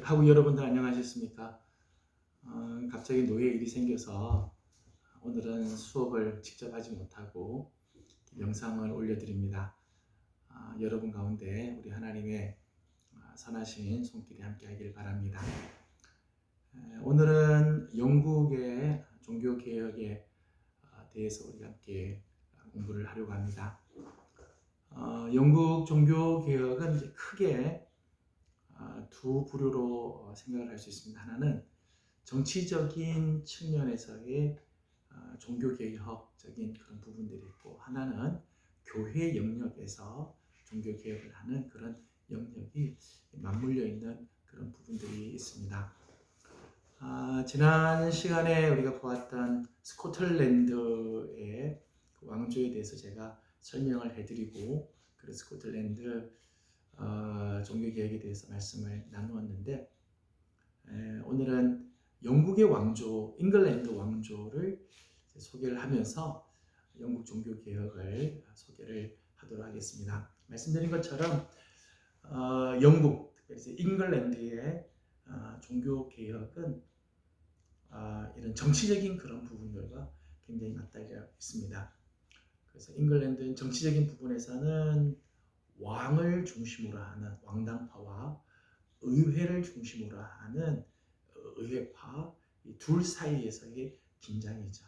하고 여러분들 안녕하셨습니까? 갑자기 노예 일이 생겨서 오늘은 수업을 직접 하지 못하고 영상을 올려드립니다. 여러분 가운데 우리 하나님의 선하신 손길이 함께 하길 바랍니다. 오늘은 영국의 종교개혁에 대해서 우리가 함께 공부를 하려고 합니다. 영국 종교개혁은 이제 크게 두 부류로 생각을 할 수 있습니다. 하나는 정치적인 측면에서의 종교개혁적인 그런 부분들이 있고, 하나는 교회 영역에서 종교개혁을 하는 그런 영역이 맞물려 있는 그런 부분들이 있습니다. 지난 시간에 우리가 보았던 스코틀랜드의 그 왕조에 대해서 제가 설명을 해드리고, 그래서 스코틀랜드 종교개혁에 대해서 말씀을 나누었는데, 오늘은 영국의 왕조, 잉글랜드 왕조를 소개를 하면서 영국 종교개혁을 소개를 하도록 하겠습니다. 말씀드린 것처럼 영국, 특별히 잉글랜드의 종교개혁은 이런 정치적인 그런 부분들과 굉장히 맞닿아 있습니다. 그래서 잉글랜드는 정치적인 부분에서는 왕을 중심으로 하는 왕당파와 의회를 중심으로 하는 의회파, 이 둘 사이에서의 긴장이죠.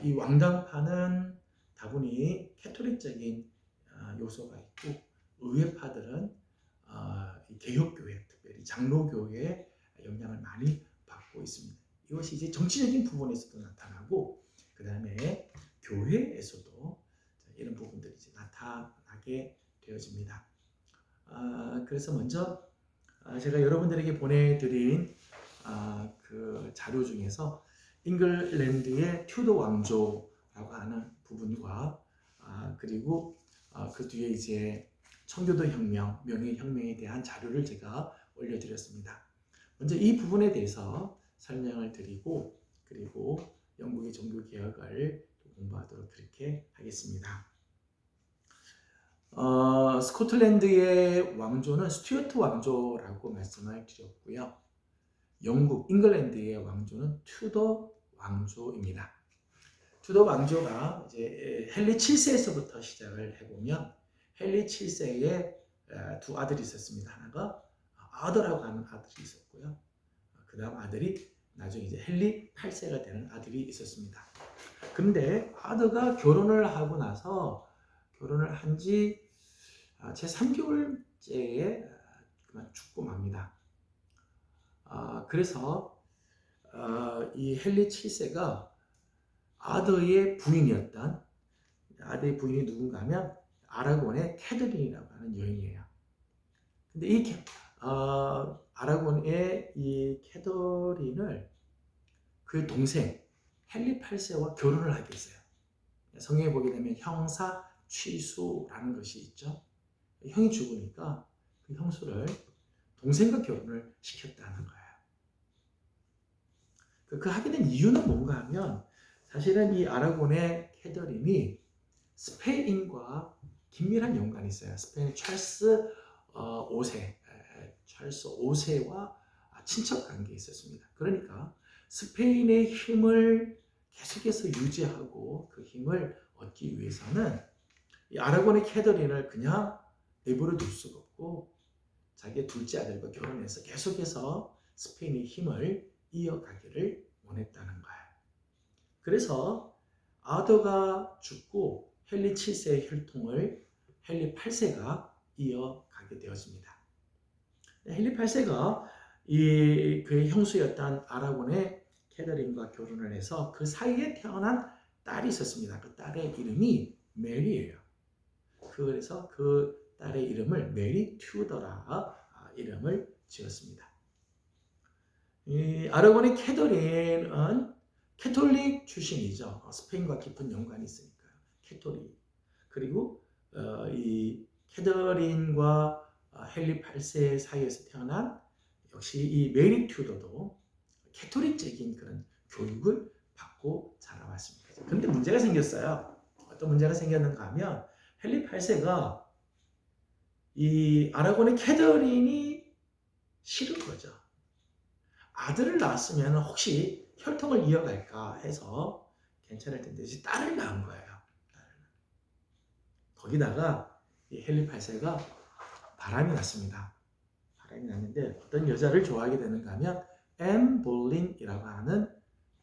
이 왕당파는 다분히 캐톨릭적인 요소가 있고, 의회파들은 개혁교회, 특별히 장로교회의 영향을 많이 받고 있습니다. 이것이 이제 정치적인 부분에서도 나타나고, 그 다음에 교회에서도 이런 부분들이 이제 나타나게 되어집니다. 그래서 먼저 제가 여러분들에게 보내드린 그 자료 중에서 잉글랜드의 튜더 왕조라고 하는 부분과 그리고 그 뒤에 이제 청교도 혁명, 명예혁명에 대한 자료를 제가 올려드렸습니다. 먼저 이 부분에 대해서 설명을 드리고, 그리고 영국의 종교개혁을 공부하도록 그렇게 하겠습니다. 스코틀랜드의 왕조는 스튜어트 왕조라고 말씀을 드렸고요. 영국, 잉글랜드의 왕조는 튜더 왕조입니다. 튜더 왕조가 이제 헨리 7세에서부터 시작을 해보면, 헨리 7세에 두 아들이 있었습니다. 하나가 아더라고 하는 아들이 있었고요. 그 다음 아들이 나중에 이제 헨리 8세가 되는 아들이 있었습니다. 근데 아더가 결혼을 하고 나서 결혼을 한지 제 3개월째에 그만 죽고 맙니다. 그래서 이 헨리 7세가 아더의 부인이었던, 아더의 부인이 누군가 하면 아라곤의 캐더린이라고 하는 여인이에요. 근데 이 아라곤의 이 캐더린을 그 동생 헨리 8세와 결혼을 하게 했어요. 성경에 보게 되면 형사 취수라는 것이 있죠. 형이 죽으니까 그 형수를 동생과 결혼을 시켰다는 거예요. 그 하게 된 이유는 뭔가 하면, 사실은 이 아라곤의 캐더린이 스페인과 긴밀한 연관이 있어요. 스페인 찰스 5세, 찰스 5세와 친척 관계에 있었습니다. 그러니까 스페인의 힘을 계속해서 유지하고 그 힘을 얻기 위해서는 이 아라곤의 캐더린을 그냥 내버려 둘 수가 없고, 자기의 둘째 아들과 결혼해서 계속해서 스페인의 힘을 이어가기를 원했다는 거예요. 그래서 아더가 죽고 헨리 7세의 혈통을 헨리 8세가 이어가게 되었습니다. 헨리 8세가 그의 형수였던 아라곤의 캐더린과 결혼을 해서 그 사이에 태어난 딸이 있었습니다. 그 딸의 이름이 메리예요. 그래서 그 딸의 이름을 메리 튜더라 이름을 지었습니다. 이 아라곤의 캐더린은 캐톨릭 출신이죠. 스페인과 깊은 연관이 있으니까요. 캐톨릭. 그리고 이 캐더린과 헨리 8세 사이에서 태어난 역시 이 메리 튜더도 캐톨릭적인 그런 교육을 받고 자라왔습니다. 그런데 문제가 생겼어요. 어떤 문제가 생겼는가 하면, 헨리 8세가 이 아라곤의 캐더린이 싫은 거죠. 아들을 낳았으면 혹시 혈통을 이어갈까 해서 괜찮을 텐데 이제 딸을 낳은 거예요. 거기다가 이 헨리 8세가 바람이 났습니다. 바람이 났는데 어떤 여자를 좋아하게 되는가 하면 앤 볼린이라고 하는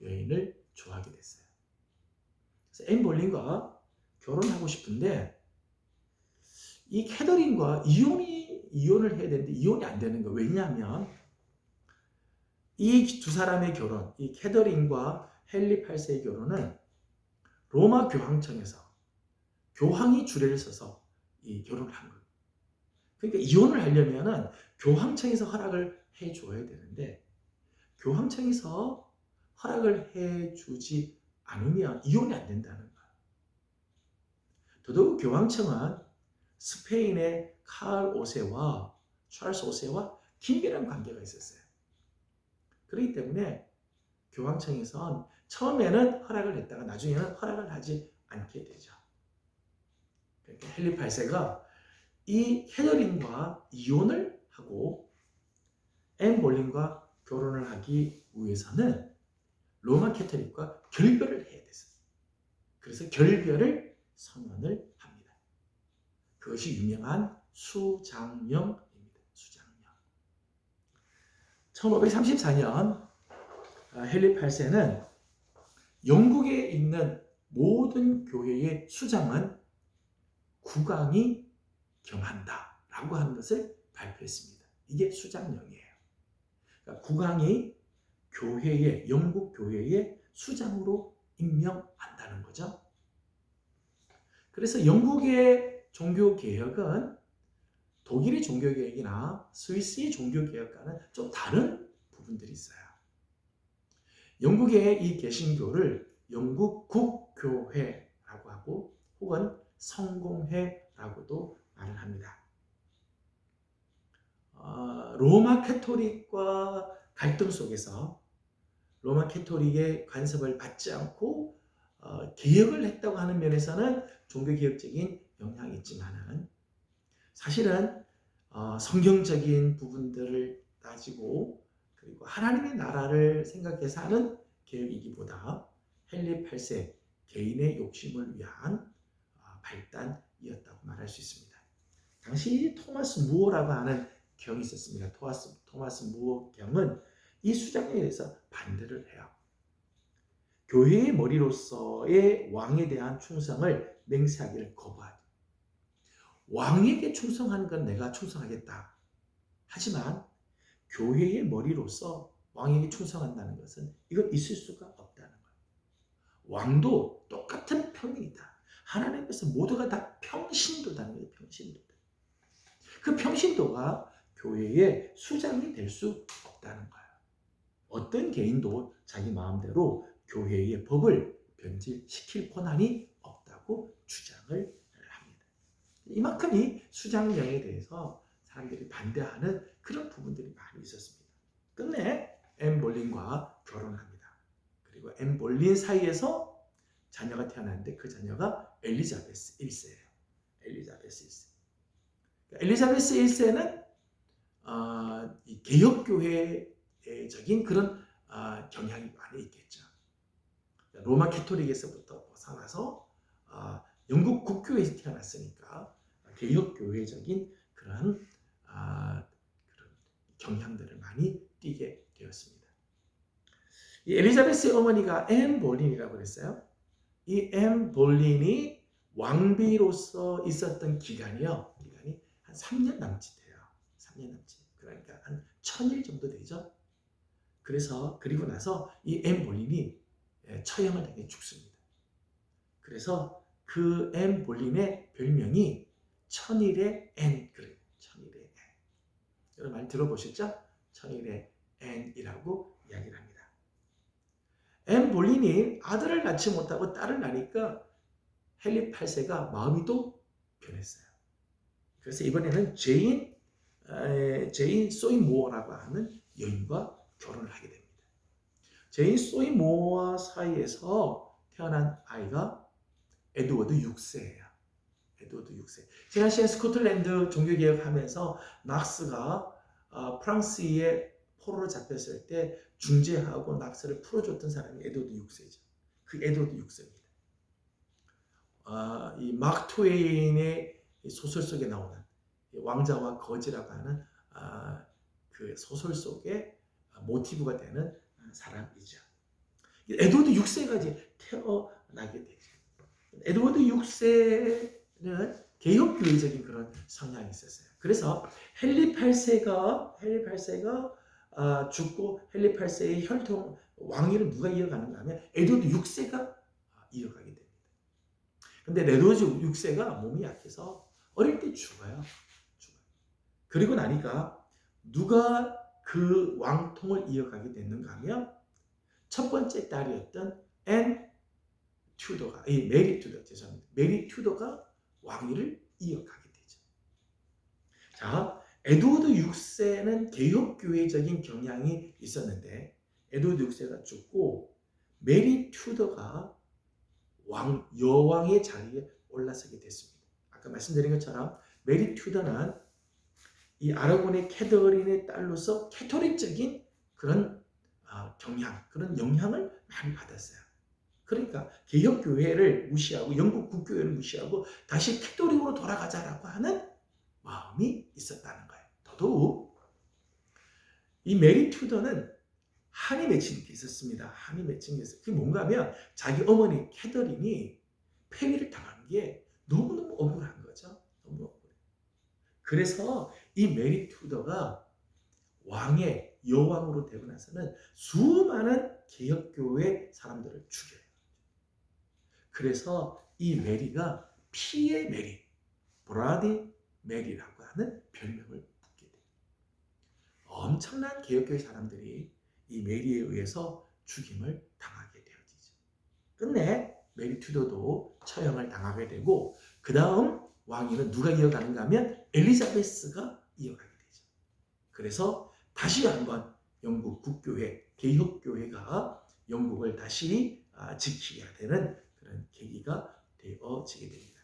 여인을 좋아하게 됐어요. 그래서 앤 볼린과 결혼하고 싶은데 이 캐더린과 이혼을 해야 되는데 이혼이 안 되는 거예요. 왜냐하면 이 두 사람의 결혼, 이 캐더린과 헨리 8세의 결혼은 로마 교황청에서 교황이 주례를 서서 이 결혼을 한 거예요. 그러니까 이혼을 하려면은 교황청에서 허락을 해줘야 되는데 교황청에서 허락을 해주지 않으면 이혼이 안 된다는 거예요. 더더욱 교황청은 스페인의 칼 5세와 찰스 5세와 긴밀한 관계가 있었어요. 그렇기 때문에 교황청에선 처음에는 허락을 했다가 나중에는 허락을 하지 않게 되죠. 그러니까 헨리 8세가 이 캐더린과 이혼을 하고 앤 볼린과 결혼을 하기 위해서는 로마 캐토릭과 결별을 해야 됐어요. 그래서 결별을 선언을 합니다. 그것이 유명한 수장령입니다. 수장령. 1534년 헨리 8세는 영국에 있는 모든 교회의 수장은 국왕이 겸한다 라고 하는 것을 발표했습니다. 이게 수장령이에요. 그러니까 국왕이 영국 교회의 수장으로 임명한다는 거죠. 그래서 영국의 종교개혁은 독일의 종교개혁이나 스위스의 종교개혁과는 좀 다른 부분들이 있어요. 영국의 이 개신교를 영국 국교회라고 하고 혹은 성공회라고도 말을 합니다. 로마 캐토릭과 갈등 속에서 로마 캐토릭의 간섭을 받지 않고 개혁을 했다고 하는 면에서는 종교개혁적인 영향이 있지만은 사실은 성경적인 부분들을 따지고 그리고 하나님의 나라를 생각해서 하는 개혁이기보다 헨리 8세 개인의 욕심을 위한 발단이었다고 말할 수 있습니다. 당시 토마스 무어라고 하는 경이 있었습니다. 토마스 무어 경은 이 수장에 대해서 반대를 해요. 교회의 머리로서의 왕에 대한 충성을 맹세하기를 거부하죠. 왕에게 충성하는 건 내가 충성하겠다. 하지만 교회의 머리로서 왕에게 충성한다는 것은 이건 있을 수가 없다는 거예요. 왕도 똑같은 평이다. 하나님께서 모두가 다 평신도다는 거예요. 평신도다. 그 평신도가 교회의 수장이 될 수 없다는 거예요. 어떤 개인도 자기 마음대로 교회의 법을 변질시킬 권한이 없다고 주장을 합니다. 이만큼이 수장령에 대해서 사람들이 반대하는 그런 부분들이 많이 있었습니다. 끝내 앤 볼린과 결혼합니다. 그리고 앤 볼린 사이에서 자녀가 태어났는데 그 자녀가 엘리자베스 1세예요. 엘리자베스 1세. 엘리자베스 1세는 이 개혁교회적인 그런 경향이 많이 있겠죠. 로마 캐토릭에서부터 벗어나서 영국 국교에서 태어났으니까 개혁교회적인 그런 경향들을 많이 띠게 되었습니다. 이 엘리자베스의 어머니가 앤 볼린이라고 그랬어요. 이 앤 볼린이 왕비로서 있었던 기간이 한 3년 남짓해요. 3년 남짓. 그러니까 한 1000일 정도 되죠. 그리고 나서 이 앤 볼린이 처형을 당해 죽습니다. 그래서 그 앤 볼린의 별명이 천일의 앤, 그래요. 천일의 앤. 여러분 많이 들어보셨죠? 천일의 앤이라고 이야기를 합니다. 앤 볼린이 아들을 낳지 못하고 딸을 낳으니까 헨리 8세가 마음이 또 변했어요. 그래서 이번에는 제인 소이모어라고 하는 여인과 결혼을 하게 됩니다. 제인 소이모어 사이에서 태어난 아이가 에드워드 6세예요. 에드워드 6세. 지난 시간 스코틀랜드 종교개혁하면서 낙스가 프랑스의 포로로 잡혔을 때 중재하고 낙서를 풀어줬던 사람이 에드워드 6세죠. 그 에드워드 6세입니다. 이 마크 트웨인의 소설 속에 나오는 왕자와 거지라고 하는 그 소설 속에 모티브가 되는 사람이죠. 에드워드 6세가 이제 태어나게 되죠. 에드워드 6세는 개혁교회적인 그런 성향이 있었어요. 그래서 헨리 8세가 죽고 헨리 8세의 혈통 왕위를 누가 이어가는가 하면 에드워드 6세가 이어가게 됩니다. 근데 에드워드 6세가 몸이 약해서 어릴 때 죽어요. 그리고 나니까 누가 그 왕통을 이어가게 됐는가 하면 첫 번째 딸이었던 메리 튜더가 왕위를 이어가게 되죠. 자, 에드워드 6세는 개혁교회적인 경향이 있었는데 에드워드 6세가 죽고 메리 튜더가 여왕의 자리에 올라서게 됐습니다. 아까 말씀드린 것처럼 메리 튜더는 이 아라곤의 캐더린의 딸로서 캐토릭적인 그런 경향, 그런 영향을 많이 받았어요. 그러니까 개혁교회를 무시하고 영국 국교회를 무시하고 다시 캐토릭으로 돌아가자라고 하는 마음이 있었다는 거예요. 더더욱 이 메리 튜더는 한이 맺힌 게 있었습니다. 한이 맺힌 게 있어요. 그게 뭔가 하면 자기 어머니 캐더린이 폐위를 당한 게 너무너무 억울한 거죠. 너무 억울해요. 그래서 이 메리 튜더가 여왕으로 되고 나서는 수많은 개혁교회 사람들을 죽여요. 그래서 이 메리가 피의 메리, 브라디 메리라고 하는 별명을 붙게 돼요. 엄청난 개혁교회 사람들이 이 메리에 의해서 죽임을 당하게 되어지죠. 끝내 메리 튜더도 처형을 당하게 되고 그 다음 왕위는 누가 이어가는가 하면 엘리자베스가 이어가게 되죠. 그래서 다시 한번 영국 국교회, 개혁교회가 영국을 다시 지키게 되는 그런 계기가 되어지게 됩니다.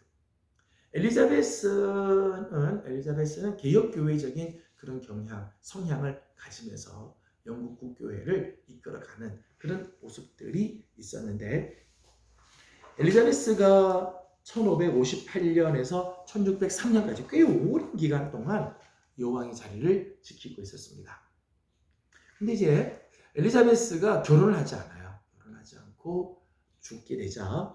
엘리자베스는 개혁교회적인 그런 성향을 가지면서 영국 국교회를 이끌어가는 그런 모습들이 있었는데 엘리자베스가 1558년에서 1603년까지 꽤 오랜 기간 동안 여왕의 자리를 지키고 있었습니다. 근데 이제 엘리자베스가 결혼을 하지 않아요. 결혼하지 않고 죽게 되자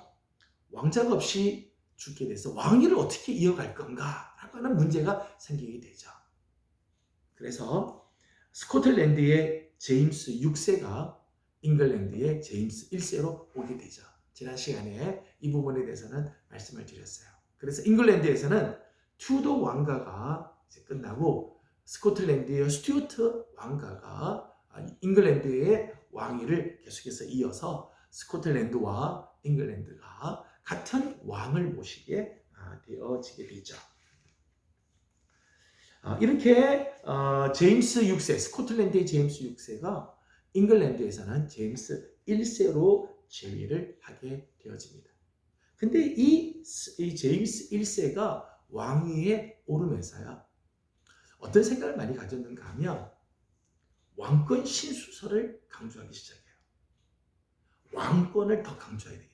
왕자가 없이 죽게 돼서 왕위를 어떻게 이어갈 건가 하는 문제가 생기게 되죠. 그래서 스코틀랜드의 제임스 6세가 잉글랜드의 제임스 1세로 오게 되죠. 지난 시간에 이 부분에 대해서는 말씀을 드렸어요. 그래서 잉글랜드에서는 튜더 왕가가 이제 끝나고 스코틀랜드의 스튜어트 왕가가 잉글랜드의 왕위를 계속해서 이어서 스코틀랜드와 잉글랜드가 같은 왕을 모시게 되어지게 되죠. 이렇게 제임스 6세, 스코틀랜드의 제임스 6세가 잉글랜드에서는 제임스 1세로 재위를 하게 되어집니다. 근데 이 제임스 1세가 왕위에 오르면서요. 어떤 생각을 많이 가졌는가 하면 왕권 신수설을 강조하기 시작해요. 왕권을 더 강조해야 되겠다.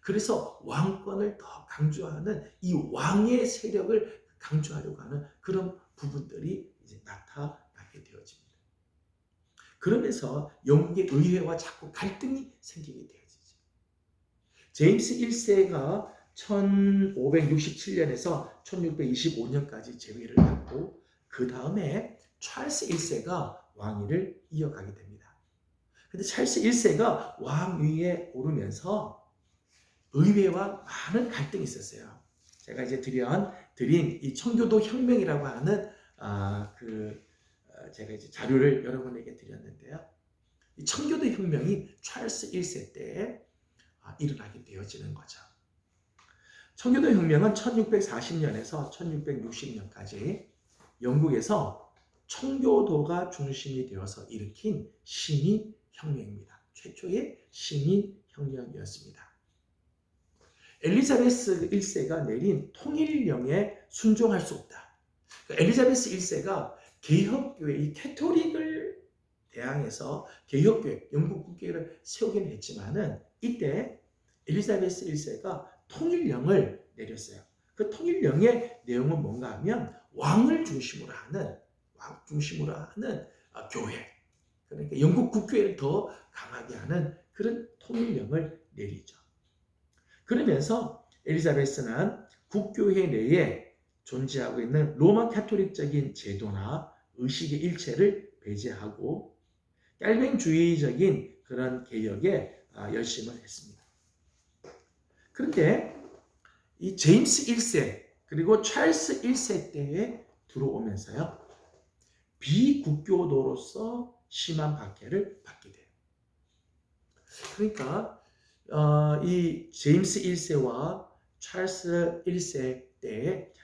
그래서 왕권을 더 강조하는 이 왕의 세력을 강조하려고 하는 그런 부분들이 이제 나타나게 되어집니다. 그러면서 영국의 의회와 자꾸 갈등이 생기게 되어지죠. 제임스 1세가 1567년에서 1625년까지 재위를 하고 그 다음에 찰스 1세가 왕위를 이어가게 됩니다. 근데 찰스 1세가 왕위에 오르면서 의회와 많은 갈등이 있었어요. 제가 이제 드린 이 청교도 혁명이라고 하는 제가 이제 자료를 여러분에게 드렸는데요. 이 청교도 혁명이 찰스 1세 때 일어나게 되어지는 거죠. 청교도 혁명은 1640년에서 1660년까지 영국에서 청교도가 중심이 되어서 일으킨 시민 혁명입니다. 최초의 시민 혁명이었습니다. 엘리자베스 1세가 내린 통일령에 순종할 수 없다. 엘리자베스 1세가 개혁교회, 이 캐토릭을 대항해서 개혁교회, 영국 국교회를 세우긴 했지만은 이때 엘리자베스 1세가 통일령을 내렸어요. 그 통일령의 내용은 뭔가 하면 왕을 중심으로 하는 교회, 그러니까 영국 국교회를 더 강하게 하는 그런 통일령을 내리죠. 그러면서 엘리자베스는 국교회 내에 존재하고 있는 로마 카톨릭적인 제도나 의식의 일체를 배제하고 깔뱅주의적인 그런 개혁에 열심을 했습니다. 그런데 이 제임스 1세 그리고 찰스 1세 때에 들어오면서요, 비국교도로서 심한 박해를 받게 돼요. 그러니까 이 제임스 1세와 찰스 1세 때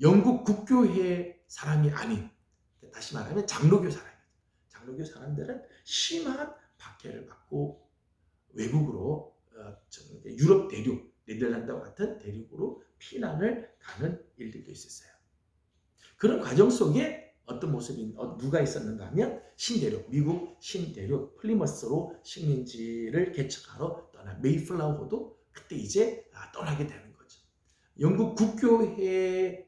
영국 국교회 사람이 아닌, 다시 말하면 장로교 사람들은 심한 박해를 받고 외국으로 유럽 대륙, 네덜란드와 같은 대륙으로 피난을 가는 일들도 있었어요. 그런 과정 속에 어떤 모습이 누가 있었는가 하면 미국 신대륙 플리머스로 식민지를 개척하러 떠난 메이플라워도 그때 이제 떠나게 되는 거죠. 영국 국교회에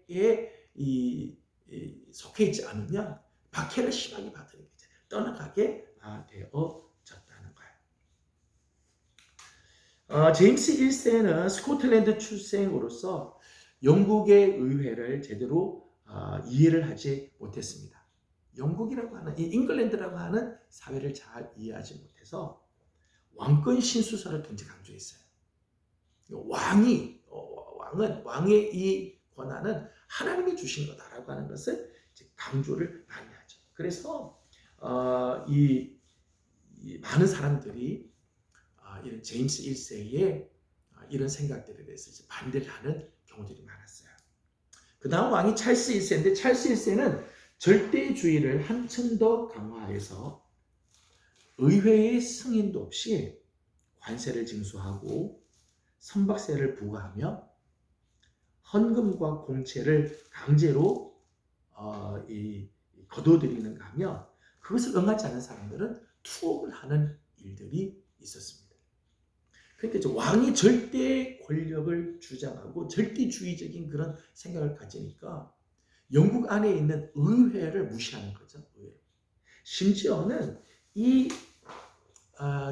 속해 있지 않으면 박해를 심하게 받으니까 이제 떠나가게 되어졌다는 거예요. 제임스 1세는 스코틀랜드 출생으로서 영국의 의회를 제대로 이해를 하지 못했습니다. 영국이라고 하는, 이 잉글랜드라고 하는 사회를 잘 이해하지 못해서 왕권 신수설을 굉장히 강조했어요. 왕의 이 권한은 하나님이 주신 거다라고 하는 것을 강조를 많이 하죠. 그래서 이 많은 사람들이 이런 제임스 1세의 이런 생각들에 대해서 반대를 하는 경우들이 많았어요. 그 다음 왕이 찰스 1세인데 찰스 1세는 절대주의를 한층 더 강화해서 의회의 승인도 없이 관세를 징수하고 선박세를 부과하며 헌금과 공채를 강제로 거둬들이는가 하면 그것을 응하지 않은 사람들은 투옥을 하는 일들이 있었습니다. 그러니까 왕이 절대 권력을 주장하고 절대주의적인 그런 생각을 가지니까 영국 안에 있는 의회를 무시하는 거죠. 심지어는 이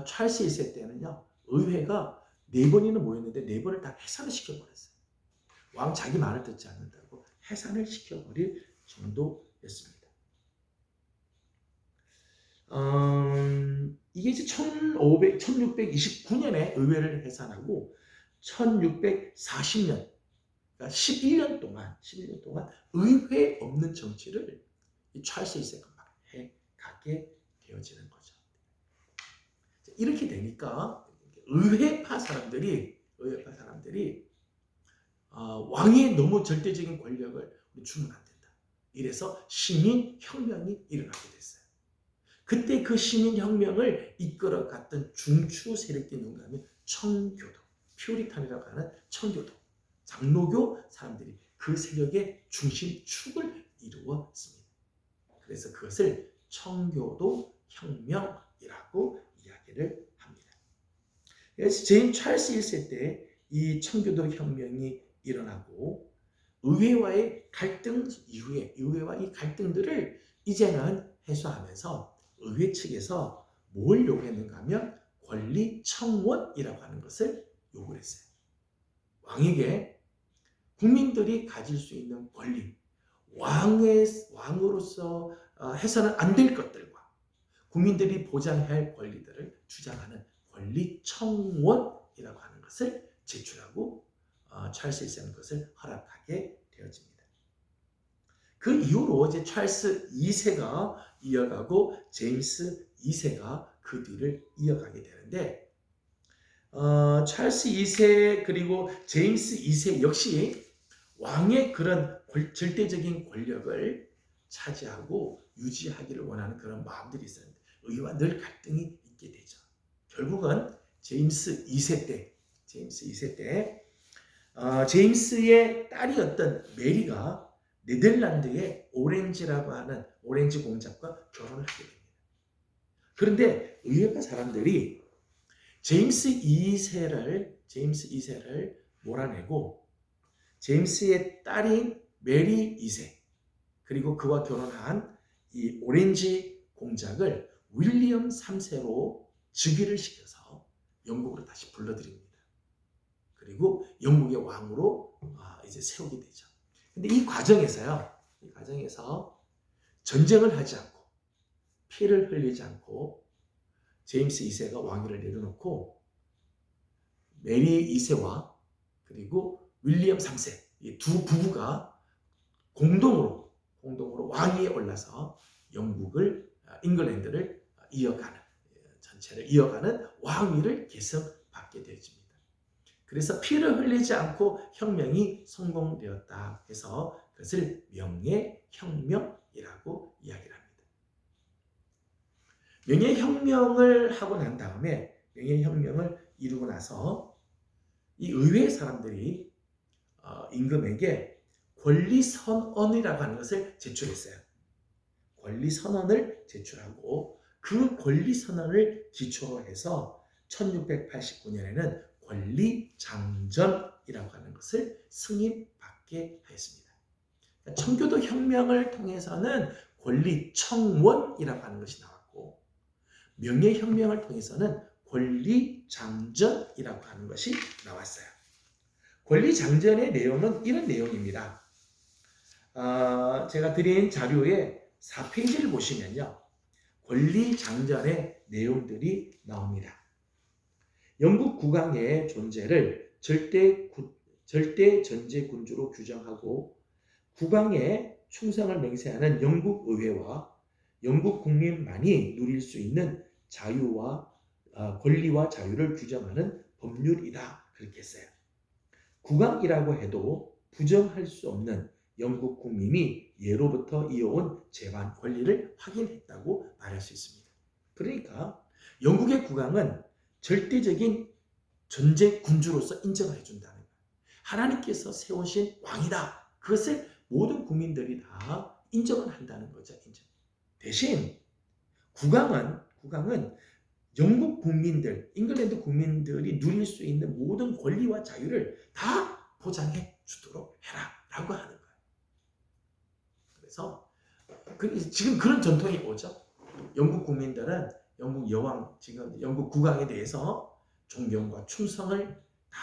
찰스 1세 때는요, 의회가 4번이나 모였는데 4번을 다 해산을 시켜버렸어요. 왕 자기 말을 듣지 않는다고 해산을 시켜버릴 정도였습니다. 이게 이제 1629년에 의회를 해산하고 1640년, 그러니까 11년 동안 의회 없는 정치를 이 찰스 1세가 막 해가게 되어지는 거죠. 이렇게 되니까 의회파 사람들이 왕의 너무 절대적인 권력을 주면 안 된다. 이래서 시민혁명이 일어나게 됐어요. 그때 그 시민혁명을 이끌어갔던 중추 세력이 누군가 하면 청교도, 퓨리탄이라고 하는 청교도, 장로교 사람들이 그 세력의 중심축을 이루었습니다. 그래서 그것을 청교도 혁명이라고 이야기를 합니다. 그래서 찰스 1세 때 이 청교도 혁명이 일어나고 의회와의 갈등 이후에 의회와 이 갈등들을 이제는 해소하면서 의회 측에서 뭘 요구했는가 하면 권리 청원이라고 하는 것을 요구를 했어요. 왕에게 국민들이 가질 수 있는 권리, 왕으로서 해서는 안 될 것들과 국민들이 보장해야 할 권리들을 주장하는 권리 청원이라고 하는 것을 제출하고 찰스 1세는 그것을 허락하게 되어집니다. 그 이후로 이제 찰스 2세가 이어가고 제임스 2세가 그 뒤를 이어가게 되는데 찰스 2세 그리고 제임스 2세 역시 왕의 그런 절대적인 권력을 차지하고 유지하기를 원하는 그런 마음들이 있었는데 의회와 늘 갈등이 있게 되죠. 결국은 제임스 2세 때 제임스의 딸이었던 메리가 네덜란드의 오렌지라고 하는 오렌지 공작과 결혼을 하게 됩니다. 그런데 의외가 사람들이 제임스 2세를 몰아내고 제임스의 딸인 메리 2세 그리고 그와 결혼한 이 오렌지 공작을 윌리엄 3세로 즉위를 시켜서 영국으로 다시 불러들입니다. 그리고 영국의 왕으로 이제 세우게 되죠. 근데 이 과정에서 전쟁을 하지 않고 피를 흘리지 않고 제임스 2세가 왕위를 내려놓고 메리 2세와 그리고 윌리엄 3세 이 두 부부가 공동으로 왕위에 올라서 영국을 잉글랜드를 전체를 이어가는 왕위를 계승받게 되어집니다. 그래서 피를 흘리지 않고 혁명이 성공되었다 해서 그것을 명예혁명이라고 이야기를 합니다. 명예혁명을 하고 난 다음에 명예혁명을 이루고 나서 이 의회의 사람들이 임금에게 권리선언이라고 하는 것을 제출했어요. 권리선언을 제출하고 그 권리선언을 기초로 해서 1689년에는 권리장전이라고 하는 것을 승인받게 하였습니다. 청교도 혁명을 통해서는 권리청원이라고 하는 것이 나왔고 명예혁명을 통해서는 권리장전이라고 하는 것이 나왔어요. 권리장전의 내용은 이런 내용입니다. 제가 드린 자료의 4페이지를 보시면요. 권리장전의 내용들이 나옵니다. 영국 국왕의 존재를 절대 전제군주로 규정하고 국왕의 충성을 맹세하는 영국 의회와 영국 국민만이 누릴 수 있는 자유와 권리와 자유를 규정하는 법률이다. 그렇게 했어요. 국왕이라고 해도 부정할 수 없는 영국 국민이 예로부터 이어온 재반 권리를 확인했다고 말할 수 있습니다. 그러니까 영국의 국왕은 절대적인 전제 군주로서 인정을 해준다는 거예요. 하나님께서 세우신 왕이다. 그것을 모든 국민들이 다 인정을 한다는 거죠. 대신 국왕은 영국 국민들, 잉글랜드 국민들이 누릴 수 있는 모든 권리와 자유를 다 보장해 주도록 해라 라고 하는 거예요. 그래서 지금 그런 전통이 오죠. 영국 국민들은 영국 여왕, 지금 영국 국왕에 대해서 존경과 충성을 다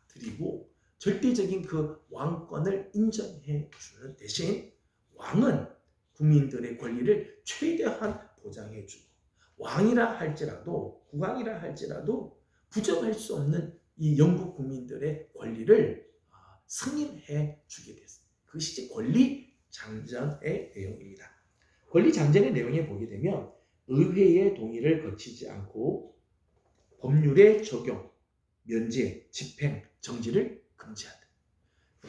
드리고 절대적인 그 왕권을 인정해 주는 대신 왕은 국민들의 권리를 최대한 보장해 주고 왕이라 할지라도 국왕이라 할지라도 부정할 수 없는 이 영국 국민들의 권리를 승인해 주게 됐어요. 그것이 권리장전의 내용입니다. 권리장전의 내용에 보게 되면 의회의 동의를 거치지 않고 법률의 적용, 면제, 집행, 정지를 금지한다.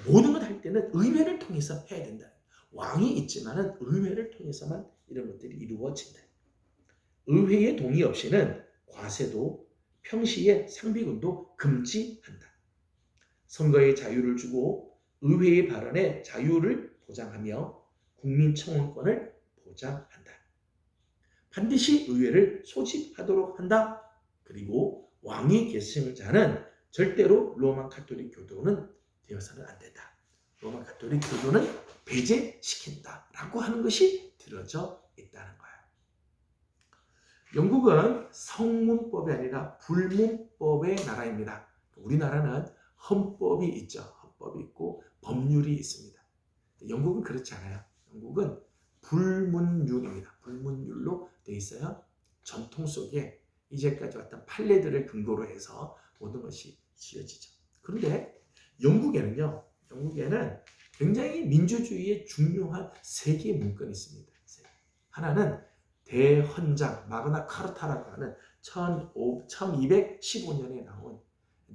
모든 것 할 때는 의회를 통해서 해야 된다. 왕이 있지만은 의회를 통해서만 이런 것들이 이루어진다. 의회의 동의 없이는 과세도 평시에 상비군도 금지한다. 선거의 자유를 주고 의회의 발언의 자유를 보장하며 국민청원권을 보장한다. 반드시 의회를 소집하도록 한다. 그리고 왕위 계승자는 절대로 로마 가톨릭 교도는 되어서는 안 된다. 로마 가톨릭 교도는 배제시킨다라고 하는 것이 들어져 있다는 거예요. 영국은 성문법이 아니라 불문법의 나라입니다. 우리나라는 헌법이 있죠. 헌법이 있고 법률이 있습니다. 영국은 그렇지 않아요. 영국은 불문율입니다. 불문율로 되어 있어요. 전통 속에 이제까지 왔던 판례들을 근거로 해서 모든 것이 지어지죠. 그런데 영국에는 굉장히 민주주의의 중요한 세 개의 문건이 있습니다. 하나는 대헌장, 마그나 카르타라고 하는 1215년에 나온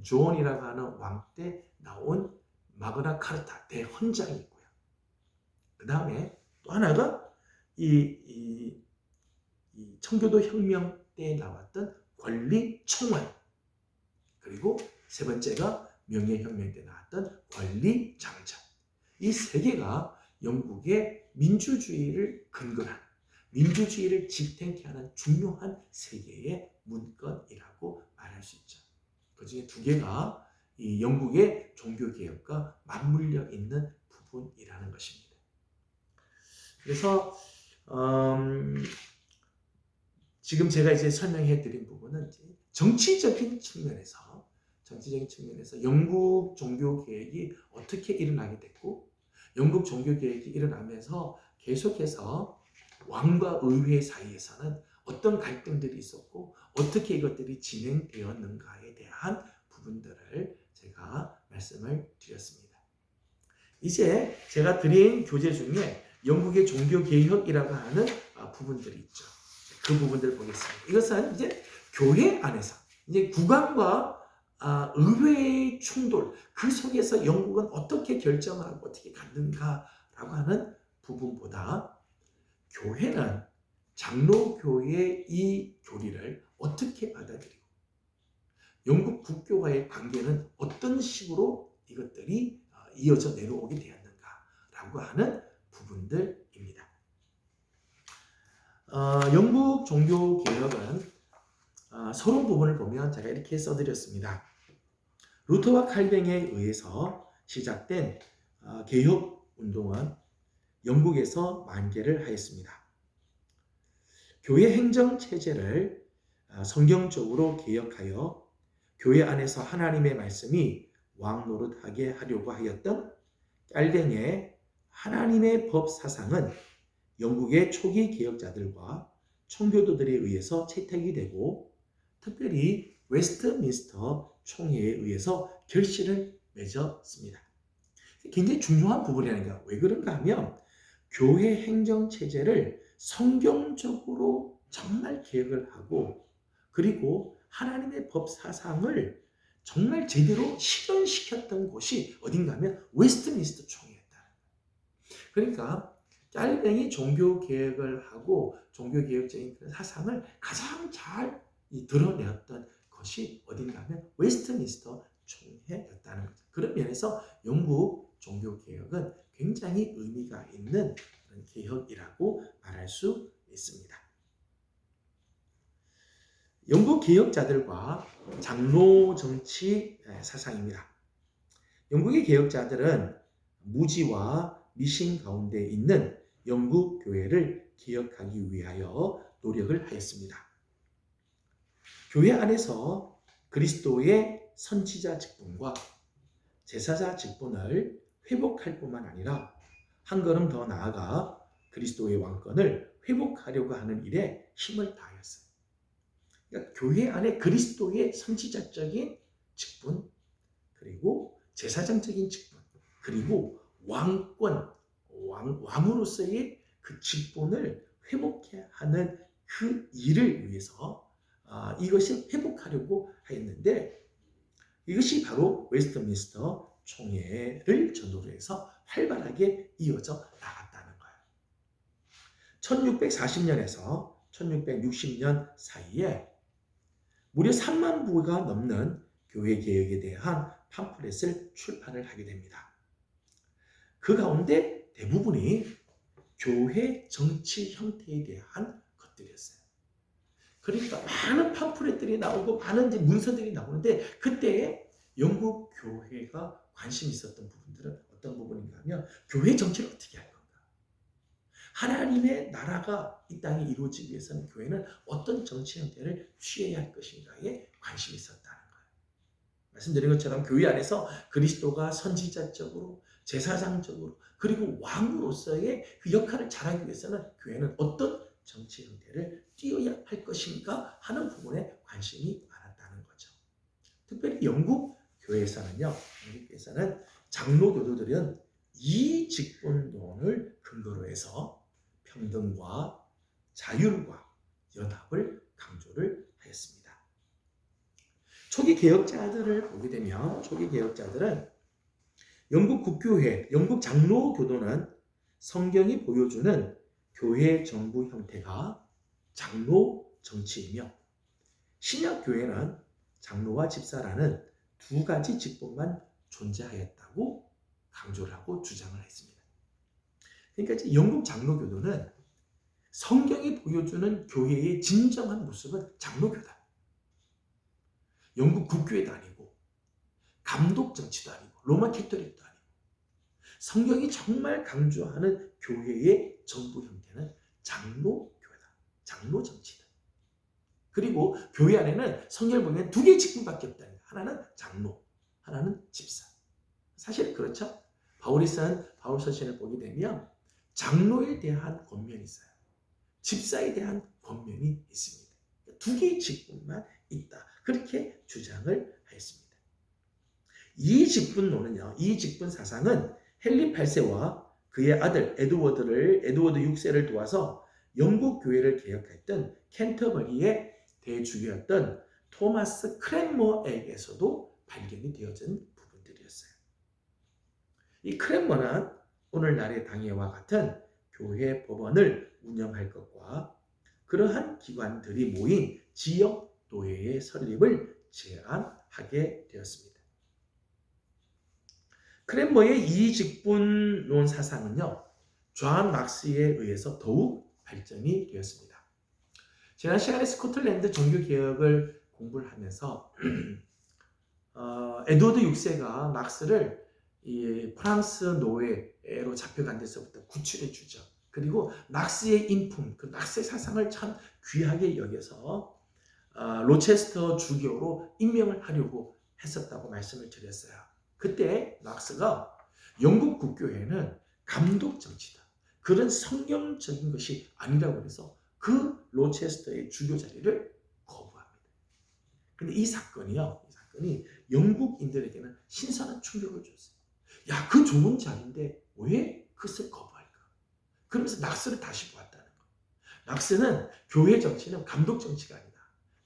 존이라고 하는 왕 때 나온 마그나 카르타, 대헌장이 있고요. 그 다음에 또 하나가 이 청교도 혁명 때 나왔던 권리청원, 그리고 세 번째가 명예혁명 때 나왔던 권리 장전. 이 세 개가 영국의 민주주의를 근거로 하는, 민주주의를 지탱케 하는 중요한 세 개의 문건이라고 말할 수 있죠. 그 중에 두 개가 이 영국의 종교개혁과 맞물려 있는 부분이라는 것입니다. 그래서 지금 제가 이제 설명해 드린 부분은 이제 정치적인 측면에서 영국 종교개혁이 어떻게 일어나게 됐고, 영국 종교개혁이 일어나면서 계속해서 왕과 의회 사이에서는 어떤 갈등들이 있었고 어떻게 이것들이 진행되었는가에 대한 부분들을 제가 말씀을 드렸습니다. 이제 제가 드린 교재 중에 영국의 종교개혁이라고 하는 부분들이 있죠. 그 부분들을 보겠습니다. 이것은 이제 교회 안에서 이제 국왕과 의회의 충돌, 그 속에서 영국은 어떻게 결정하고 어떻게 갔는가라고 하는 부분보다 교회는 장로교회의 이 교리를 어떻게 받아들이고 영국 국교와의 관계는 어떤 식으로 이것들이 이어져 내려오게 되었는가라고 하는 부분들입니다. 영국 종교개혁은 서론 부분을 보면 제가 이렇게 써드렸습니다. 루터와 칼뱅에 의해서 시작된 개혁운동은 영국에서 만개를 하였습니다. 교회 행정체제를 성경적으로 개혁하여 교회 안에서 하나님의 말씀이 왕노릇하게 하려고 하였던 칼뱅의 하나님의 법 사상은 영국의 초기 개혁자들과 청교도들에 의해서 채택이 되고 특별히 웨스트민스터 총회에 의해서 결실을 맺었습니다. 굉장히 중요한 부분이라니까. 왜 그런가 하면 교회 행정체제를 성경적으로 정말 개혁을 하고 그리고 하나님의 법 사상을 정말 제대로 실현시켰던 곳이 어딘가 하면 웨스트민스터 총회였다. 그러니까 칼뱅이 종교개혁을 하고 종교개혁적인 사상을 가장 잘 드러내었던 것이 어딘가 하면 웨스트민스터 총회였다는 거죠. 그런 면에서 영국 종교개혁은 굉장히 의미가 있는 그런 개혁이라고 말할 수 있습니다. 영국 개혁자들과 장로 정치 사상입니다. 영국의 개혁자들은 무지와 미신 가운데 있는 영국 교회를 개혁하기 위하여 노력을 하였습니다. 교회 안에서 그리스도의 선지자 직분과 제사자 직분을 회복할 뿐만 아니라 한 걸음 더 나아가 그리스도의 왕권을 회복하려고 하는 일에 힘을 다하였어요. 그러니까 교회 안에 그리스도의 선지자적인 직분, 그리고 제사장적인 직분, 그리고 왕으로서의 그 직분을 회복해야 하는 그 일을 위해서 이것을 회복하려고 하였는데 이것이 바로 웨스트민스터 총회를 전후로 해서 활발하게 이어져 나갔다는 거예요. 1640년에서 1660년 사이에 무려 3만 부가 넘는 교회 개혁에 대한 팜플렛을 출판을 하게 됩니다. 그 가운데 대부분이 교회 정치 형태에 대한 것들이었어요. 그러니까 많은 팜플렛들이 나오고 많은 이제 문서들이 나오는데 그때에 영국 교회가 관심이 있었던 부분들은 어떤 부분인가 하면 교회 정치를 어떻게 할 건가? 하나님의 나라가 이 땅에 이루어지기 위해서는 교회는 어떤 정치 형태를 취해야 할 것인가에 관심이 있었다는 거예요. 말씀드린 것처럼 교회 안에서 그리스도가 선지자적으로 제사장적으로 그리고 왕으로서의 그 역할을 잘하기 위해서는 교회는 어떤 정치 형태를 띄어야 할 것인가 하는 부분에 관심이 많았다는 거죠. 특별히 영국 교회에서는 장로교도들은 이 직분론을 근거로 해서 평등과 자율과 연합을 강조를 하였습니다. 초기 개혁자들을 보게 되면 초기 개혁자들은 영국 국교회, 영국 장로교도는 성경이 보여주는 교회 정부 형태가 장로 정치이며 신약교회는 장로와 집사라는 두 가지 직분만 존재하였다고 강조를 하고 주장을 했습니다. 그러니까 이제 영국 장로교도는 성경이 보여주는 교회의 진정한 모습은 장로교다. 영국 국교회도 아니고 감독 정치도 아니고 로마 캐토릭도 아니고 성경이 정말 강조하는 교회의 정부 형태는 장로교회다. 장로 정치다. 그리고 교회 안에는 성경을 보면 두 개의 직분밖에 없다는 거예요. 하나는 장로, 하나는 집사. 사실 그렇죠. 바울이 쓴 바울 서신을 보게 되면 장로에 대한 권면이 있어요. 집사에 대한 권면이 있습니다. 두 개의 직분만 있다. 그렇게 주장을 하였습니다. 이 직분론은요, 이 직분 사상은 헨리 8세와 그의 아들 에드워드 6세를 도와서 영국 교회를 개혁했던 캔터버리의 대주교였던 토마스 크랜머에게서도 발견이 되어진 부분들이었어요. 이 크랜머는 오늘날의 당회와 같은 교회 법원을 운영할 것과 그러한 기관들이 모인 지역 노예의 설립을 제안하게 되었습니다. 크랜머의 이 직분론 사상은요, 존 막스에 의해서 더욱 발전이 되었습니다. 지난 시간에 스코틀랜드 종교개혁을 공부를 하면서 에드워드 6세가 막스를 이 프랑스 노예로 잡혀간 데서부터 구출해 주죠. 그리고 막스의 인품, 그 막스의 사상을 참 귀하게 여겨서 로체스터 주교로 임명을 하려고 했었다고 말씀을 드렸어요. 그때 막스가 영국 국교회는 감독 정치다. 그런 성경적인 것이 아니라고 해서 그 로체스터의 주교 자리를 거부합니다. 근데 이 사건이 영국인들에게는 신선한 충격을 줬어요. 야, 그 좋은 자리인데 왜 그것을 거부할까? 그러면서 낙스를 다시 보았다는 거예요. 낙스는 교회 정치는 감독 정치가 아니다.